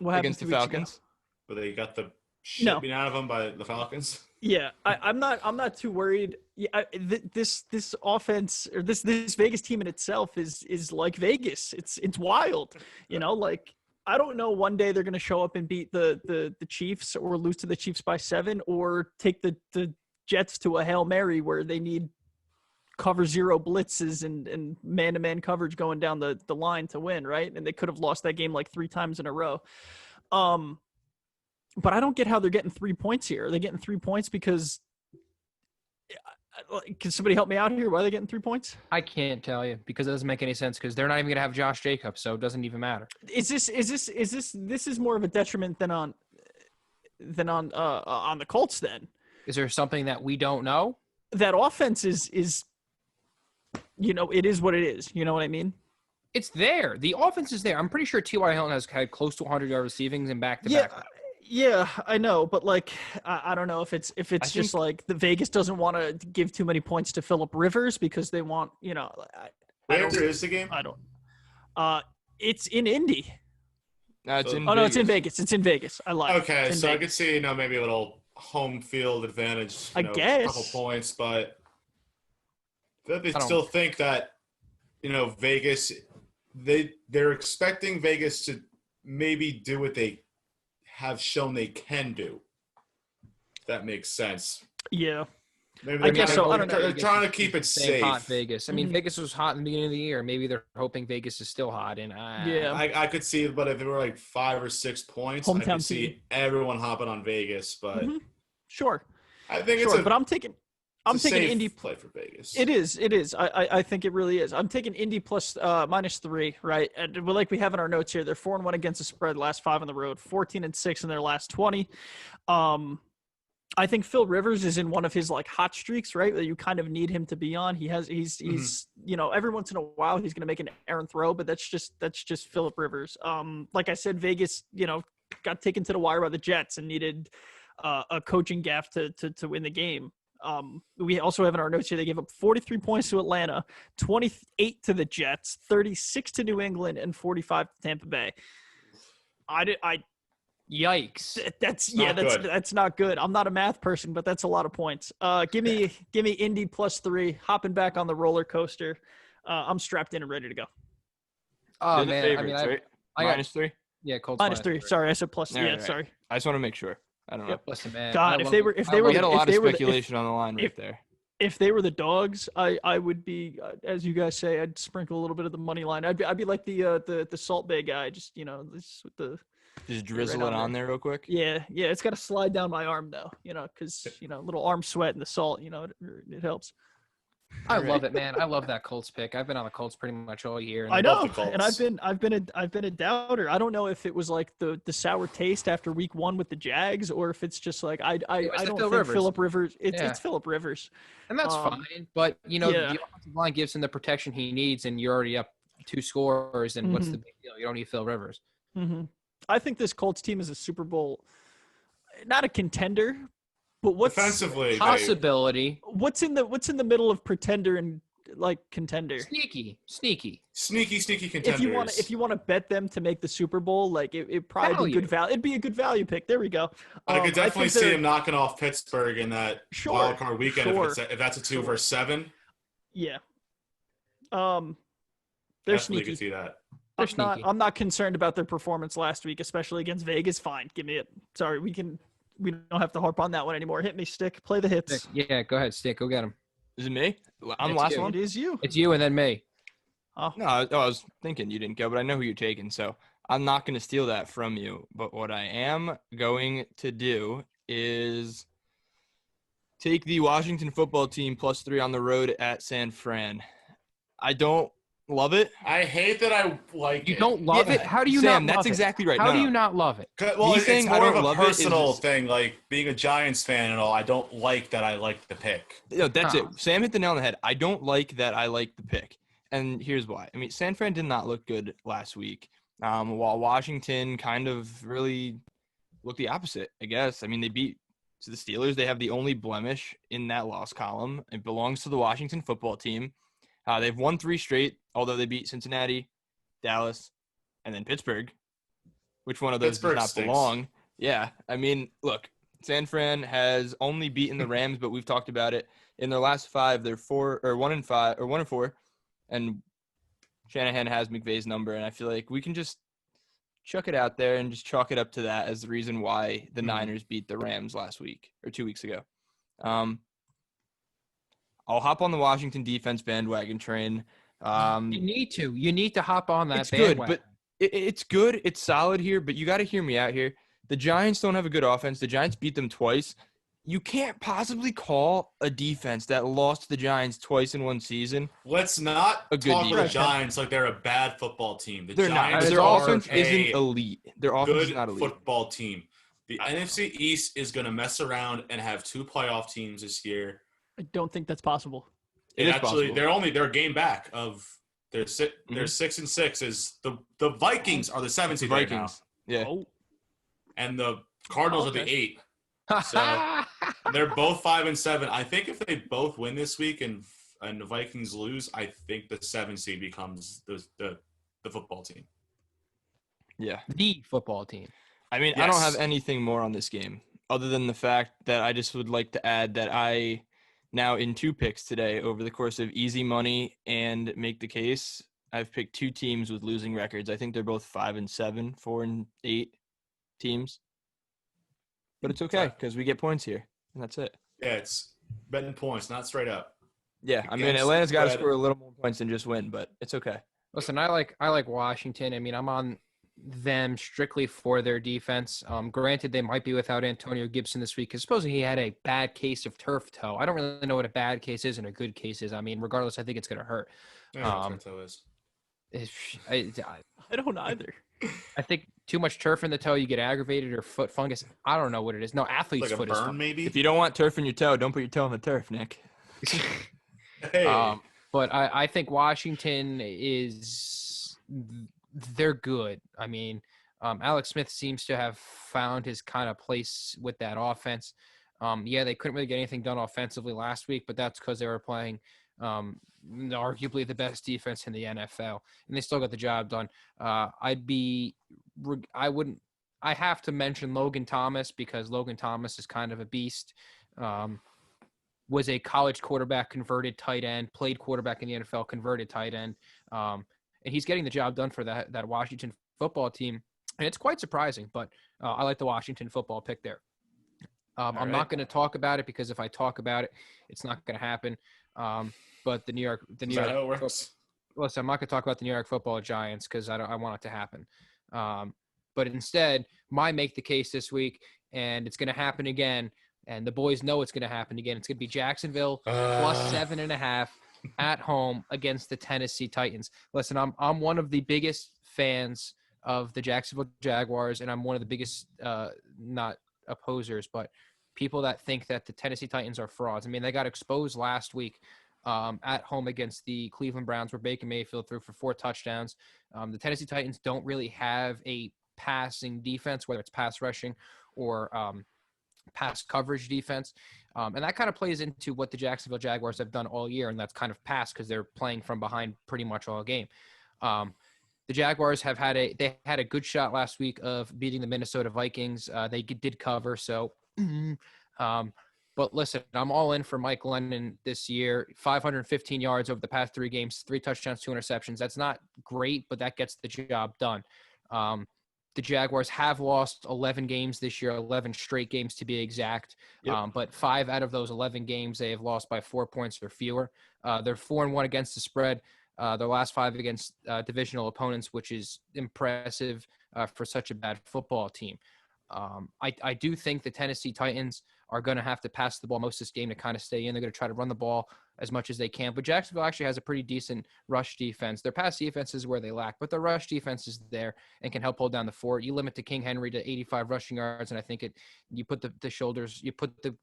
What happened against 2 the weeks ago? Falcons? But they got the shit No. beat out of them by the Falcons. Yeah, I'm not too worried. Yeah, this offense or this Vegas team in itself is like Vegas. It's wild. Like I don't know. One day they're going to show up and beat the Chiefs or lose to the Chiefs by 7, or take the Jets to a Hail Mary where they need cover 0 blitzes and man-to-man coverage going down the line to win, right? And they could have lost that game like 3 times in a row. But I don't get how they're getting 3 points here. Are they getting 3 points because can somebody help me out here? Why are they getting 3 points? I can't tell you because it doesn't make any sense because they're not even going to have Josh Jacobs, so it doesn't even matter. This is more of a detriment than on the Colts then. Is there something that we don't know? That offense is it is what it is. You know what I mean? It's there. The offense is there. I'm pretty sure T.Y. Hilton has had close to 100-yard receivings in back-to-back. Yeah, I know, but like I don't know if it's just like the Vegas doesn't want to give too many points to Phillip Rivers because they want Where is the game? I don't. It's in Indy. No, it's in. Oh no, it's in Vegas. It's in Vegas. I lied. Okay, It's in so I Vegas. could see maybe a little home field advantage. I guess. A couple points, but they don't- still think that Vegas. They're expecting Vegas to maybe do what they have shown they can do. If that makes sense. Yeah. Maybe I guess so. I don't know. They're trying to keep it Staying hot safe. Vegas. I mean, Mhm. Vegas was hot in the beginning of the year. Maybe they're hoping Vegas is still hot. And Yeah. I could see it, but if it were like 5 or 6 points, I Hometown could see team. everyone hopping on Vegas. But Mhm. Sure. I think Sure. But I'm taking it's a safe Indy. play for Vegas. It is. I think it really is. I'm taking Indy plus -3, right? And like we have in our notes here, they're 4-1 against the spread, last 5 on the road, 14-6 in their last 20. I think Phil Rivers is in one of his like hot streaks, right? That you kind of need him to be on. He's every once in a while he's going to make an errant throw, but that's just Philip Rivers. Like I said, Vegas, got taken to the wire by the Jets and needed a coaching gaffe to win the game. We also have in our notes here they gave up 43 points to Atlanta, 28 to the Jets, 36 to New England, and 45 to Tampa Bay. yikes. That's not good. I'm not a math person, but that's a lot of points. Give me Indy +3, hopping back on the roller coaster. I'm strapped in and ready to go. Oh, They're the man. favorites, I mean, right? I got -3. yeah, Colts -3. Sorry, I said plus. All Yeah, right. sorry. I just want to make sure. I don't know. Yep. Listen, man. God, I if love they it. were- if I they love were We it. had a if lot of they were the- speculation on the line right there. If they were the dogs, I would be, as you guys say, I'd sprinkle a little bit of the money line. I'd be like the Salt Bay guy, just this with the Just drizzle right it on on there real quick. yeah. It's got to slide down my arm though, because little arm sweat and the salt, it helps. I love it, man. I love that Colts pick. I've been on the Colts pretty much all year. And I love know, the Colts. and I've been a doubter. I don't know if it was like the sour taste after week 1 with the Jags, or if it's just like I don't Phil think Rivers. Phillip Rivers. Yeah. It's Phillip Rivers. And that's Um, fine. But, yeah. the offensive line gives him the protection he needs, and you're already up 2 scores, and what's Mhm. the big deal? You don't need Phil Rivers. hmm I think this Colts team is a Super Bowl, not a contender, but what's Defensively, Possibility. what's in the middle of pretender and like contender. Sneaky. sneaky contenders. If you want to bet them to make the Super Bowl, like it probably be good value. It'd be a good value pick. There we go. I could definitely think see they're- him knocking off Pittsburgh in that Sure, wild card weekend sure, if that's a 2 versus 7. Yeah. They're Definitely sneaky. could see that. They're sneaky. I'm not concerned about their performance last week, especially against Vegas. Fine, give me it. Sorry, we can we don't have to harp on that one anymore. Hit me, Stick. Play the hits. Yeah, go ahead, Stick. Go get him. Is it me? I'm the It's last you. one. It is you. It's you and then me. Oh, No, I was thinking you didn't go, but I know who you're taking, so I'm not going to steal that from you. But what I am going to do is take the Washington football team +3 on the road at San Fran. I don't love it. I hate that I like You it. don't love it? How do you Sam, not love that's it? exactly right. How No, do no. you not love it? Well, Me it's saying I more of don't a love it is personal just- thing. Like being a Giants fan and all, I don't like that I like the pick. No, that's Huh. it. Sam hit the nail on the head. I don't like that I like the pick. And here's why. I mean, San Fran did not look good last week, while Washington kind of really looked the opposite, I guess. I mean, they beat the Steelers. They have the only blemish in that loss column. It belongs to the Washington football team. They've won 3 straight, although they beat Cincinnati, Dallas, and then Pittsburgh. Which one of those Pittsburgh does not stinks. belong? Yeah, I mean, look, San Fran has only beaten the Rams, but we've talked about it. In their last 5, they're 1-5 or 1-4, and Shanahan has McVay's number, and I feel like we can just chuck it out there and just chalk it up to that as the reason why the Niners beat the Rams last week or 2 weeks ago. I'll hop on the Washington defense bandwagon train. You need to. You need to hop on that It's good, bandwagon. but it's good. It's solid here, but you got to hear me out here. The Giants don't have a good offense. The Giants beat them twice. You can't possibly call a defense that lost the Giants twice in one season. Let's not A good talk about the defense. Giants like they're a bad football team. The They're not. Giants Their are offense a isn't elite. Their offense is good not elite. football team. The NFC East is going to mess around and have 2 playoff teams this year. I don't think that's possible. It And is actually, possible. they're a game back of they're 6-6. Is the Vikings are the 7th It's the seed right now, Vikings. Yeah. Oh, and the Cardinals are the Okay. 8. So they're both 5-7. I think if they both win this week and the Vikings lose, I think the 7th seed becomes the football team. Yeah. The football team. I mean, I don't have Yes. anything more on this game other than the fact that I just would like to add that I now in 2 picks today over the course of easy money and make the case, I've picked 2 teams with losing records. I think they're both 5-7, 4-8 teams. But it's okay because we get points here, and that's it. Yeah, it's betting points, not straight up. Yeah, I mean, Against Atlanta's got to spread. score a little more points than just win, but it's okay. Listen, I like Washington. I mean, I'm on them strictly for their defense. Granted, they might be without Antonio Gibson this week because supposedly he had a bad case of turf toe. I don't really know what a bad case is and a good case is. I mean, regardless, I think it's going to hurt. Yeah, that's what it is. I don't either. I think too much turf in the toe, you get aggravated or foot fungus. I don't know what it is. No, athlete's Like a foot is burn, maybe. If you don't want turf in your toe, don't put your toe in the turf, Nick. Hey, But I think Washington they're good. I mean, Alex Smith seems to have found his kind of place with that offense. Yeah, they couldn't really get anything done offensively last week, but that's because they were playing arguably the best defense in the NFL, and they still got the job done. I have to mention Logan Thomas because Logan Thomas is kind of a beast. Was a college quarterback, converted tight end, played quarterback in the NFL, converted tight end. And he's getting the job done for that Washington football team. And it's quite surprising, but I like the Washington football pick there. I'm not going to talk about it because if I talk about it, it's not going to happen. But the New York, is that how it works? listen, I'm not going to talk about the New York Football Giants because I want it to happen. But instead, my make the case this week, and it's going to happen again. And the boys know it's going to happen again. It's going to be Jacksonville plus 7.5 at home against the Tennessee Titans. Listen, I'm one of the biggest fans of the Jacksonville Jaguars, and I'm one of the biggest not opposers, but people that think that the Tennessee Titans are frauds. I mean, they got exposed last week at home against the Cleveland Browns, where Baker Mayfield threw for 4 touchdowns. The Tennessee Titans don't really have a passing defense, whether it's pass rushing or pass coverage defense. And that kind of plays into what the Jacksonville Jaguars have done all year, and that's kind of pass because they're playing from behind pretty much all game. The Jaguars have had a good shot last week of beating the Minnesota Vikings. They did cover, so but listen, I'm all in for Mike Lennon this year. 515 yards over the past 3 games, 3 touchdowns, 2 interceptions. That's not great, but that gets the job done. The Jaguars have lost 11 games this year, 11 straight games to be exact. Yep. But 5 out of those 11 games, they have lost by 4 points or fewer. They're 4-1 against the spread. Their last 5 against divisional opponents, which is impressive for such a bad football team. I do think the Tennessee Titans are going to have to pass the ball most of this game to kind of stay in. They're going to try to run the ball as much as they can. But Jacksonville actually has a pretty decent rush defense. Their pass defense is where they lack, but their rush defense is there and can help hold down the fort. You limit to King Henry to 85 rushing yards, and I think you put the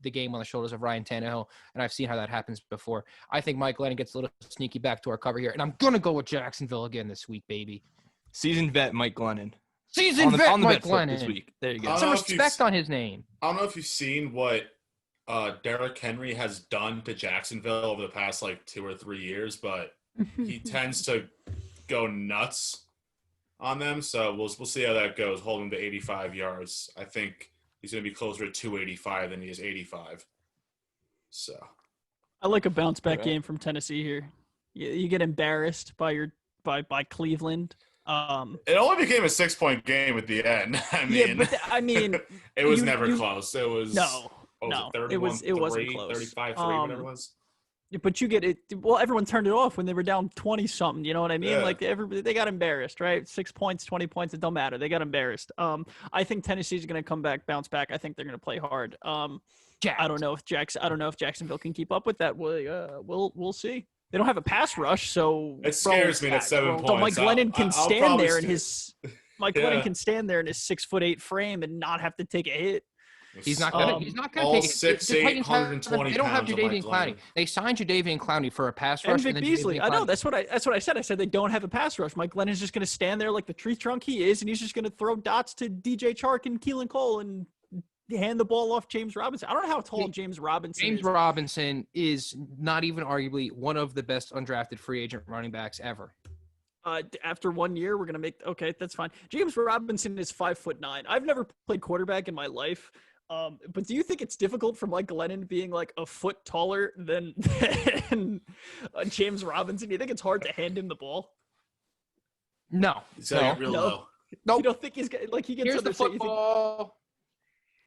game on the shoulders of Ryan Tannehill, and I've seen how that happens before. I think Mike Glennon gets a little sneaky backdoor cover here, and I'm going to go with Jacksonville again this week, baby. Seasoned vet Mike Glennon. Seasoned vet Mike Glennon this week. There you go. Some respect on his name. I don't know if you've seen what Derrick Henry has done to Jacksonville over the past 2 or 3 years, but he tends to go nuts on them. So we'll see how that goes. Holding to 85 yards, I think he's going to be closer to 285 than he is 85. So I like a bounce back game from Tennessee here. You get embarrassed by Cleveland. It only became a 6-point game at the end. It was never close. It was no. It wasn't close. 35-3, whatever it was. But you get it. Well, everyone turned it off when they were down 20 something. You know what I mean? Yeah. They got embarrassed, right? 6 points, 20 points. It don't matter. They got embarrassed. I think Tennessee's going to come back, bounce back. I think they're going to play hard. I don't know if Jacksonville can keep up with that. We'll see. They don't have a pass rush, so it scares me that 7 points. So Mike Glennon can stand there in his Glennon can stand there in his 6'8" frame and not have to take a hit. He's not gonna all take it. 6'8", 120 They don't have pounds Jadeveon Clowney. They signed Jadeveon Clowney for a pass rush. And Vic Beasley. I know. That's what I said. I said they don't have a pass rush. Mike Glennon's just going to stand there like the tree trunk he is, and he's just going to throw dots to DJ Chark and Keelan Cole and hand the ball off James Robinson. I don't know how tall James Robinson is. Robinson is not even arguably one of the best undrafted free agent running backs ever. After 1 year, we're going to make – okay, that's fine. James Robinson is 5'9". I've never played quarterback in my life. But do you think it's difficult for Mike Glennon being like a foot taller than James Robinson? Do you think it's hard to hand him the ball? No. Real low. Nope. You don't think he's like he gets Here's the football.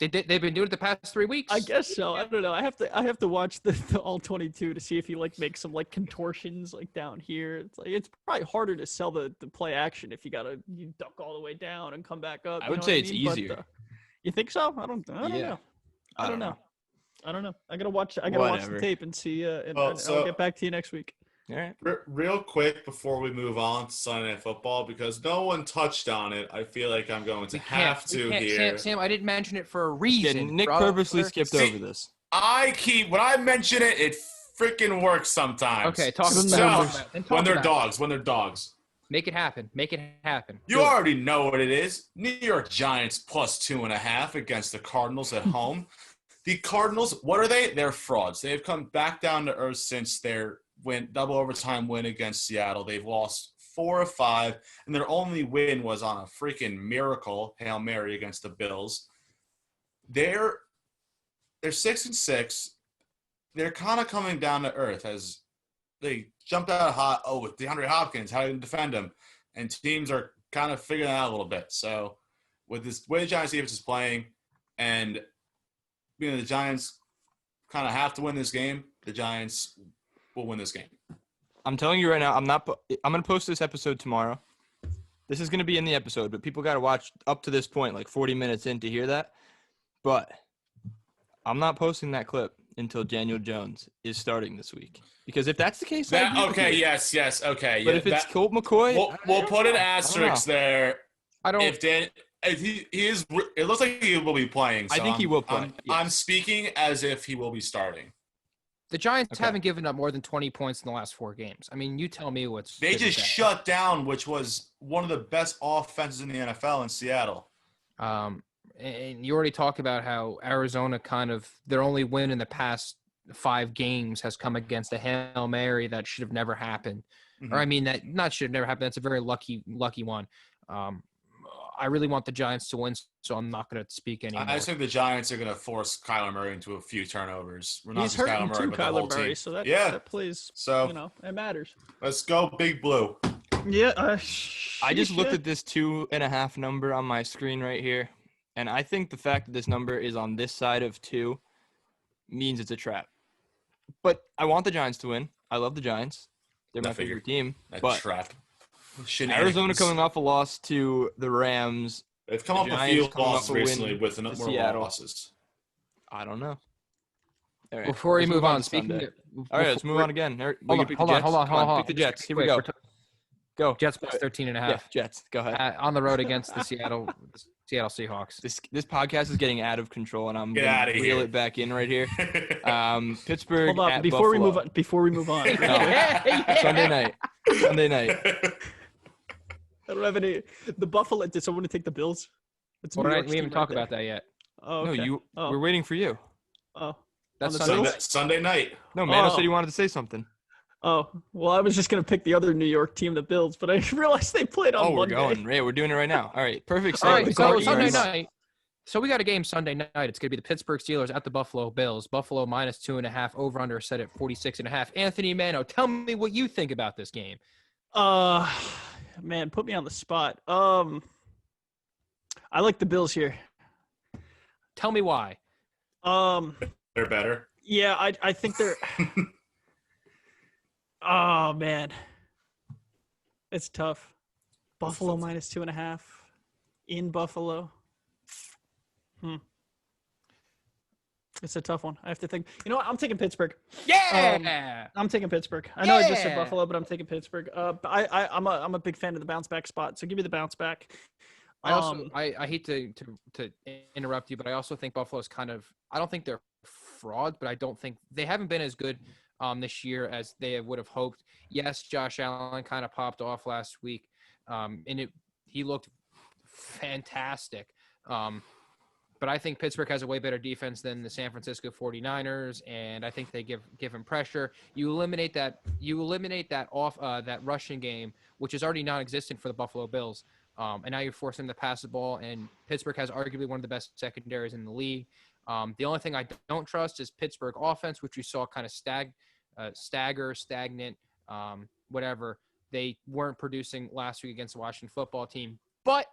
They've been doing it the past 3 weeks. I guess so. I don't know. I have to watch the all 22 to see if he makes some contortions down here. It's probably harder to sell the play action if you duck all the way down and come back up. I would say it's easier. But, you think so? I don't know. I don't know. I gotta watch the tape and see. I'll get back to you next week. All right. Real quick before we move on to Sunday Night Football, because no one touched on it, I feel like I'm going to have to here. Sam, I didn't mention it for a reason. Nick purposely skipped over this. When I mention it, it freaking works sometimes. Okay, talk about when they're dogs. Make it happen. You already know what it is. New York Giants plus 2.5 against the Cardinals at home. The Cardinals, what are they? They're frauds. They've come back down to earth since their double overtime win against Seattle. They've lost 4 of 5, and their only win was on a freaking miracle Hail Mary against the Bills. They're 6-6. They're kind of coming down to earth as they jumped out hot. Oh, with DeAndre Hopkins, how do you defend him? And teams are kind of figuring it out a little bit. So with this way the Giants defense is playing, and the Giants kind of have to win this game, the Giants will win this game. I'm telling you right now, I'm going to post this episode tomorrow. This is going to be in the episode, but people got to watch up to this point, 40 minutes in to hear that. But I'm not posting that clip until Daniel Jones is starting this week. Because if that's the case, okay. But if it's Colt McCoy, we'll put an asterisk there. I don't. If he is, it looks like he will be playing. So I think he will play. I'm speaking as if he will be starting. The Giants haven't given up more than 20 points in the last 4 games. I mean, you tell me what's. They just shut down, which was one of the best offenses in the NFL in Seattle. And you already talked about how Arizona their only win in the past 5 games has come against a Hail Mary that should have never happened. Mm-hmm. Or I mean, that not should have never happened. That's a very lucky one. I really want the Giants to win, so I'm not going to speak anymore. I think the Giants are going to force Kyler Murray into a few turnovers. We're not He's just hurting Kyler Murray, too, but the whole Kyler Murray, team. so that plays. So it matters. Let's go, Big Blue. Yeah. I just looked Sheesh. at this 2.5 number on my screen right here, and I think the fact that this number is on this side of 2 means it's a trap. But I want the Giants to win. I love the Giants. They're my favorite team. That But trap. Arizona coming off a loss to the Rams. They've come the off a Giants few coming off losses a win recently with to more Seattle. losses. I don't know. All right, Before we let's move on, to speaking Sunday. of, All right, let's move on again. We Hold can on, pick hold the on, Jets. hold on, Come on, hold on. pick the Jets. Here we Wait, go. we're Go. Jets plus 13.5. Yeah, Jets. Go ahead. On the road against the Seattle Seahawks. This podcast is getting out of control, and I'm Get gonna outta reel here. it back in right here. Pittsburgh Hold on, at before we Buffalo. move on. Sunday night. I don't have any. The Buffalo. Did someone take the Bills? It's New York's We haven't team talked right there. about that yet. Oh, No, okay. we're waiting for you. Oh, That's on the Sunday. Bills? Sunday night. No, Mano Oh. said he wanted to say something. Oh, well, I was just gonna pick the other New York team, the Bills, but I realized they played on We're Monday. going. Yeah, we're doing it right now. All right, perfect. All segue. right, so Carter, Sunday you're up. night. So we got a game Sunday night. It's going to be the Pittsburgh Steelers at the Buffalo Bills. Buffalo minus 2.5. Over under set at 46.5. Anthony Mano, tell me what you think about this game. Man, put me on the spot. I like the Bills here. Tell me why. They're better. Yeah, I think they're. Oh man, it's tough. Buffalo minus 2.5 in Buffalo. It's a tough one. I have to think. You know what? I'm taking Pittsburgh. Yeah. I'm taking Pittsburgh. I know I just said Yeah. Buffalo, but I'm taking Pittsburgh. I'm a big fan of the bounce back spot. So give me the bounce back. I also I hate to interrupt you, but I also think Buffalo's kind of, I don't think they're frauds, but I don't think they haven't been as good this year as they would have hoped. Yes, Josh Allen kind of popped off last week, and he looked fantastic. But I think Pittsburgh has a way better defense than the San Francisco 49ers, and I think they give him pressure. You eliminate that that rushing game, which is already non-existent for the Buffalo Bills. And now you're forcing them to pass the ball, and Pittsburgh has arguably one of the best secondaries in the league. The only thing I don't trust is Pittsburgh offense, which you saw kind of stagnant, whatever. They weren't producing last week against the Washington football team, but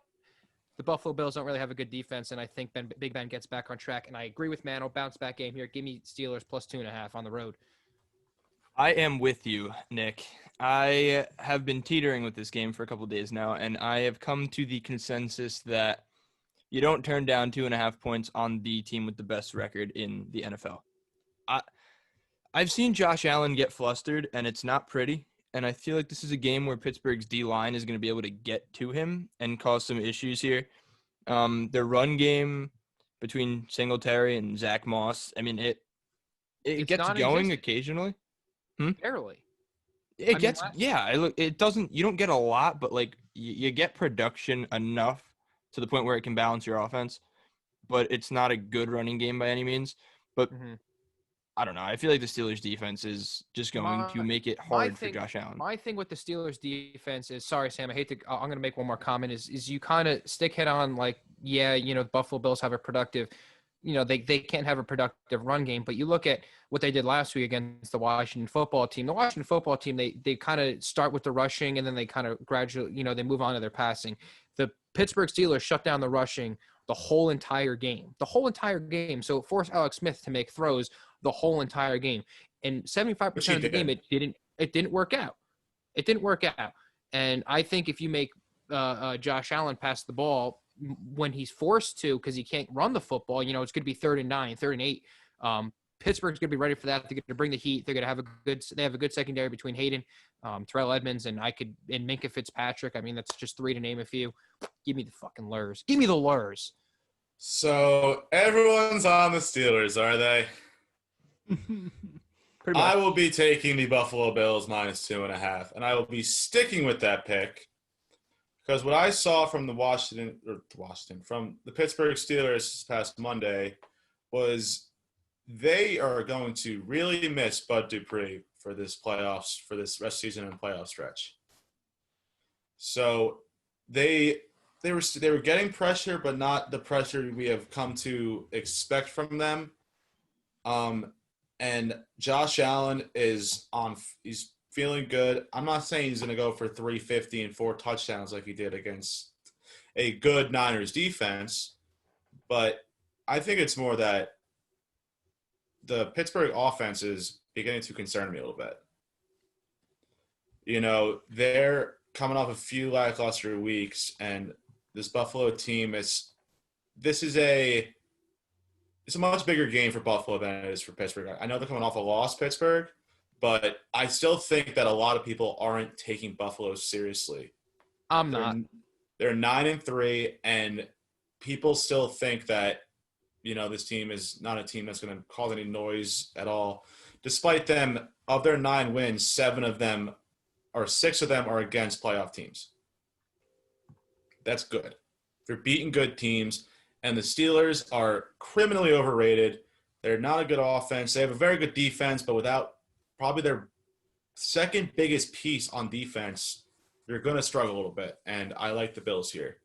the Buffalo Bills don't really have a good defense, and I think Big Ben gets back on track. And I agree with Mano, bounce back game here. Give me Steelers plus 2.5 on the road. I am with you, Nick. I have been teetering with this game for a couple of days now, and I have come to the consensus that you don't turn down 2.5 points on the team with the best record in the NFL. I've seen Josh Allen get flustered, and it's not pretty. And I feel like this is a game where Pittsburgh's D-line is going to be able to get to him and cause some issues here. Their run game between Singletary and Zach Moss, I mean, it gets going occasionally. Barely. It doesn't, you don't get a lot, but like you get production enough to the point where it can balance your offense, but it's not a good running game by any means. But I don't know. I feel like the Steelers defense is just going to make it hard for Josh Allen. My thing with the Steelers defense is, sorry, Sam, I'm going to make one more comment, is you kind of stick head on like, yeah, the Buffalo Bills have a productive, they can't have a productive run game, but you look at what they did last week against the Washington football team. The Washington football team, they kind of start with the rushing, and then they kind of gradually, they move on to their passing. The Pittsburgh Steelers shut down the rushing the whole entire game. So it forced Alex Smith to make throws the whole entire game. And 75% of the game, it didn't work out. And I think if you make Josh Allen pass the ball when he's forced to, because he can't run the football, it's going to be 3rd and 9, 3rd and 8. Pittsburgh's going to be ready for that. They're going to bring the heat. They're going to have a good secondary between Hayden, Terrell Edmonds, and Minkah Fitzpatrick. I mean, that's just 3 to name a few. Give me the fucking Lurs. Give me the Lurs. So everyone's on the Steelers, are they? I will be taking the Buffalo Bills minus 2.5, and I will be sticking with that pick because what I saw from the Pittsburgh Steelers this past Monday was they are going to really miss Bud Dupree for this rest season and playoff stretch. So they were getting pressure, but not the pressure we have come to expect from them. And Josh Allen he's feeling good. I'm not saying he's going to go for 350 and 4 touchdowns like he did against a good Niners defense, but I think it's more that the Pittsburgh offense is beginning to concern me a little bit. You know, they're coming off a few lackluster weeks, and this Buffalo team it's a much bigger game for Buffalo than it is for Pittsburgh. I know they're coming off a loss, Pittsburgh, but I still think that a lot of people aren't taking Buffalo seriously. I'm not. They're 9-3, and people still think that, you know, this team is not a team that's going to cause any noise at all. Despite them, of their 9 wins, 6 of them are against playoff teams. That's good. They're beating good teams, and the Steelers are criminally overrated. They're not a good offense. They have a very good defense, but without probably their second biggest piece on defense, you're going to struggle a little bit, and I like the Bills here.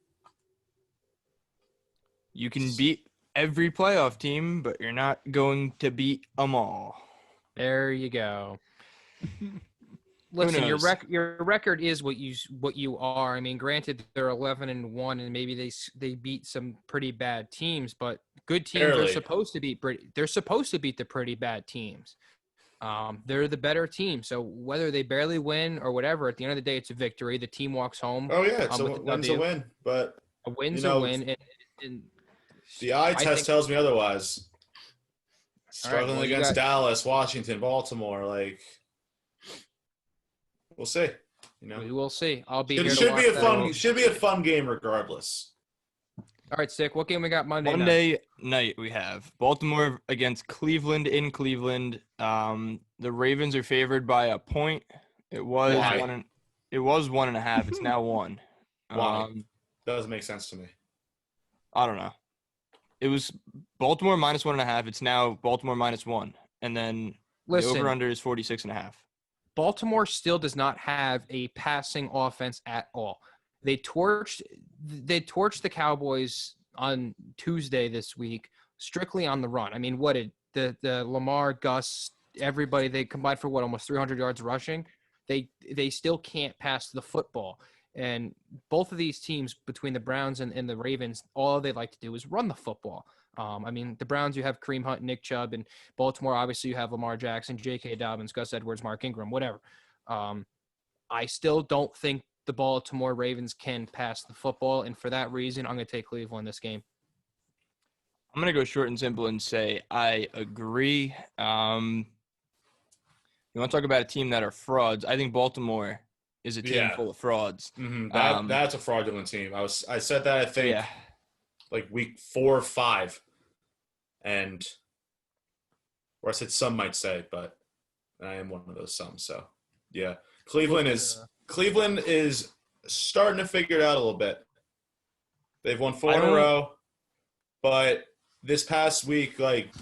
You can beat every playoff team, but you're not going to beat them all. There you go. Listen, your record is what you are. I mean, granted, they're 11-1, and maybe they beat some pretty bad teams, but good teams Barely. are supposed to beat. They're supposed to beat the pretty bad teams. They're the better team. So whether they barely win or whatever, at the end of the day, it's a victory. The team walks home. Oh yeah, it's a win, but a win's a win. And the eye test tells me otherwise. Struggling against Dallas, Washington, Baltimore, like we'll see. You know, we will see. I'll be. It should be a fun game regardless. All right, Sick. What game we got Monday night? We have Baltimore against Cleveland in Cleveland. The Ravens are favored by a point. It was 1.5. It's now 1. Why? Doesn't make sense to me. I don't know. It was Baltimore minus 1.5. It's now Baltimore minus 1, and then the over/under is 46.5. Baltimore still does not have a passing offense at all. They torched the Cowboys on Tuesday this week strictly on the run. I mean, what did the Lamar, Gus, everybody, they combined for almost 300 yards rushing. They still can't pass the football. And both of these teams, between the Browns and the Ravens, all they like to do is run the football. I mean, the Browns, you have Kareem Hunt, Nick Chubb, and Baltimore, obviously, you have Lamar Jackson, J.K. Dobbins, Gus Edwards, Mark Ingram, whatever. I still don't think the Baltimore Ravens can pass the football, and for that reason, I'm going to take Cleveland this game. I'm going to go short and simple and say I agree. You want to talk about a team that are frauds? I think Baltimore is a team full of frauds. Mm-hmm. That's a fraudulent team. I said that, I think, like week 4 or 5. Or I said some might say, but I am one of those some. So, yeah. Cleveland is starting to figure it out a little bit. They've won 4 in a row, but this past week, like,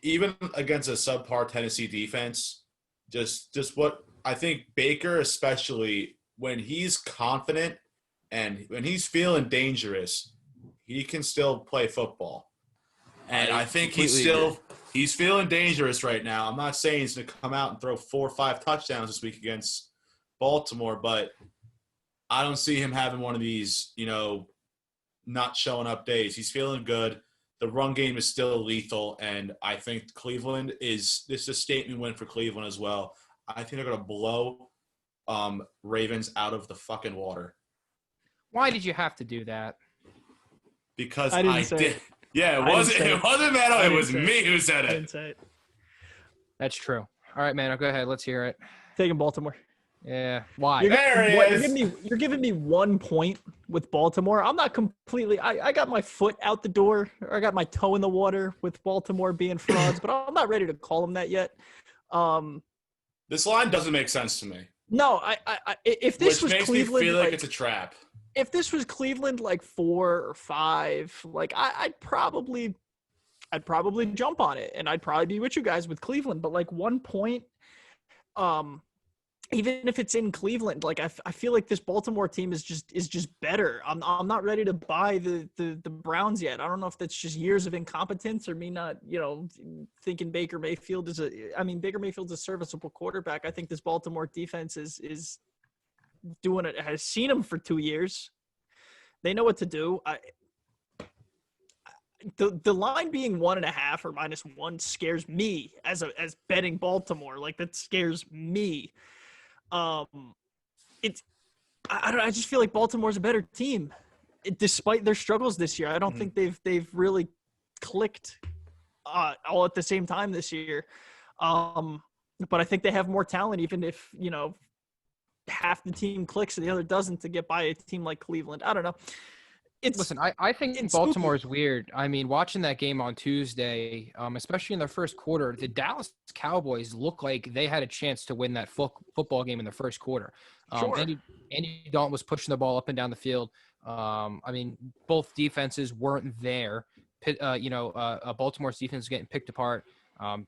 even against a subpar Tennessee defense, just what I think Baker, especially when he's confident and when he's feeling dangerous, he can still play football. And I think he's feeling dangerous right now. I'm not saying he's going to come out and throw 4 or 5 touchdowns this week against Baltimore, but I don't see him having one of these, not showing up days. He's feeling good. The run game is still lethal, and I think this is a statement win for Cleveland as well. I think they're going to blow Ravens out of the fucking water. Why did you have to do that? Because I did. Yeah, it wasn't Meadow. It was me who said it. I didn't say it. That's true. All right, man. Go ahead. Let's hear it. Taking Baltimore. Yeah. Why? You're giving me 1 point with Baltimore. I'm not completely. I got my foot out the door. Or I got my toe in the water with Baltimore being frauds, but I'm not ready to call them that yet. This line doesn't make sense to me. No, if this was Cleveland, me feel like it's a trap. If this was Cleveland, like 4 or 5, like I'd probably jump on it, and I'd probably be with you guys with Cleveland. But like 1 point, even if it's in Cleveland, like I feel like this Baltimore team is just better. I'm not ready to buy the Browns yet. I don't know if that's just years of incompetence or me not, thinking Baker Mayfield is Baker Mayfield's a serviceable quarterback. I think this Baltimore defense is doing it. Has seen him for 2 years. They know what to do. The line being 1.5 or -1 scares me as betting Baltimore. Like, that scares me. It's I just feel like Baltimore's a better team, despite their struggles this year. I don't think they've really clicked all at the same time this year. But I think they have more talent, even if half the team clicks and the other doesn't, to get by a team like Cleveland. I don't know. Listen, I think Baltimore is weird. I mean, watching that game on Tuesday, especially in the first quarter, the Dallas Cowboys looked like they had a chance to win that football game in the first quarter. Sure. Andy Dalton was pushing the ball up and down the field. Both defenses weren't there. Baltimore's defense is getting picked apart.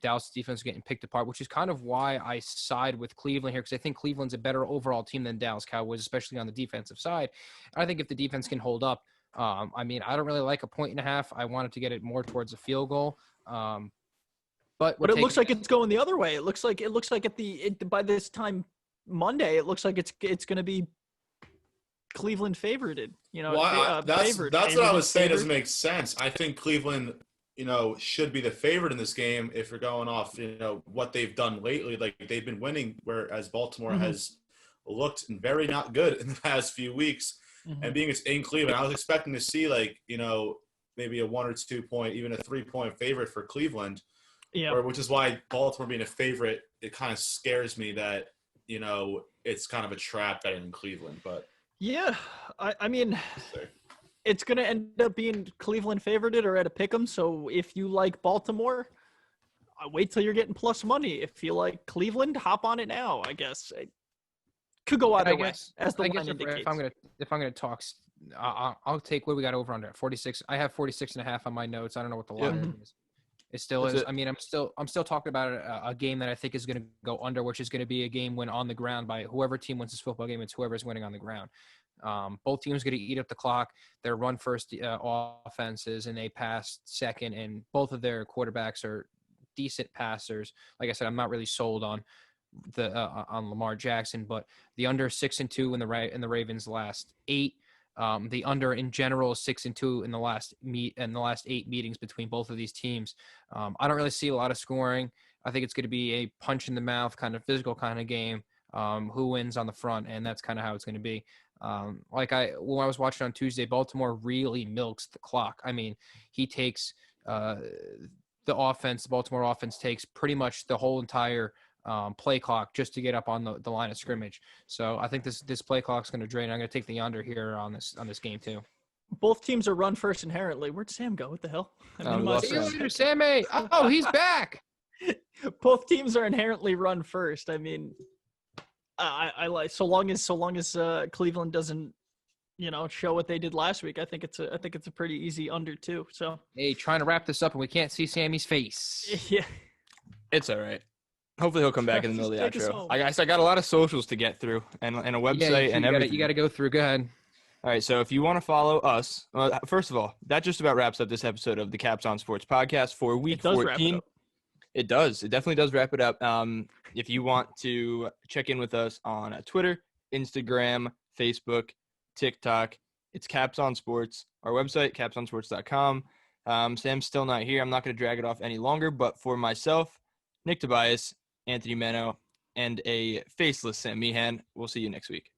Dallas' defense is getting picked apart, which is kind of why I side with Cleveland here, because I think Cleveland's a better overall team than Dallas Cowboys, especially on the defensive side. I think if the defense can hold up, I don't really like a 1.5. I wanted to get it more towards a field goal. But it looks like it's going the other way. It looks like by this time Monday, it looks like it's going to be Cleveland favorited. That's what I was saying. Doesn't make sense. I think Cleveland, should be the favorite in this game if you're going off, what they've done lately. Like, they've been winning, whereas Baltimore has looked very not good in the past few weeks. And being it's in Cleveland, I was expecting to see maybe a 1 or 2 point, even a 3-point favorite for Cleveland. Yeah. Which is why Baltimore being a favorite, it kind of scares me that, it's kind of a trap betting in Cleveland. But yeah, I mean, it's going to end up being Cleveland favorited or at a pick'em. So if you like Baltimore, wait till you're getting plus money. If you like Cleveland, hop on it now, I guess. It could go either way, as the line indicates. If I'm gonna talk, I'll take what we got over under 46. I have 46.5 on my notes. I don't know what the line is. It still is. I mean, I'm still talking about a game that I think is going to go under, which is going to be a game when on the ground by whoever team wins this football game. It's whoever's winning on the ground. Both teams going to eat up the clock. They're run first offenses, and they pass second, and both of their quarterbacks are decent passers. Like I said, I'm not really sold on on Lamar Jackson, but the under 6-2 in the Ravens' last 8. The under in general is 6-2 in the last 8 meetings between both of these teams. I don't really see a lot of scoring. I think it's going to be a punch in the mouth kind of physical kind of game. Who wins on the front, and that's kind of how it's going to be. When I was watching on Tuesday, Baltimore really milks the clock. I mean, he takes the Baltimore offense takes pretty much the whole entire play clock just to get up on the line of scrimmage. So I think this play clock is going to drain. I'm going to take the under here on this game too. Both teams are run first inherently. Where'd Sam go? What the hell? See you later, Sammy. Oh, he's back. Both teams are inherently run first. I mean, I like so long as Cleveland doesn't show what they did last week. I think it's a pretty easy under too. So hey, trying to wrap this up and we can't see Sammy's face. Yeah, it's all right. Hopefully he'll come back in the middle of the outro. I got a lot of socials to get through and a website and everything. You got to go through. Go ahead. All right, so if you want to follow us, first of all, that just about wraps up this episode of the capsON Sports Podcast for week 14. It does. It definitely does wrap it up. If you want to check in with us on Twitter, Instagram, Facebook, TikTok, it's capsON Sports. Our website, capsonsports.com. Sam's still not here. I'm not going to drag it off any longer, but for myself, Nick Tobias, Anthony Meno, and a faceless Sam Meehan, we'll see you next week.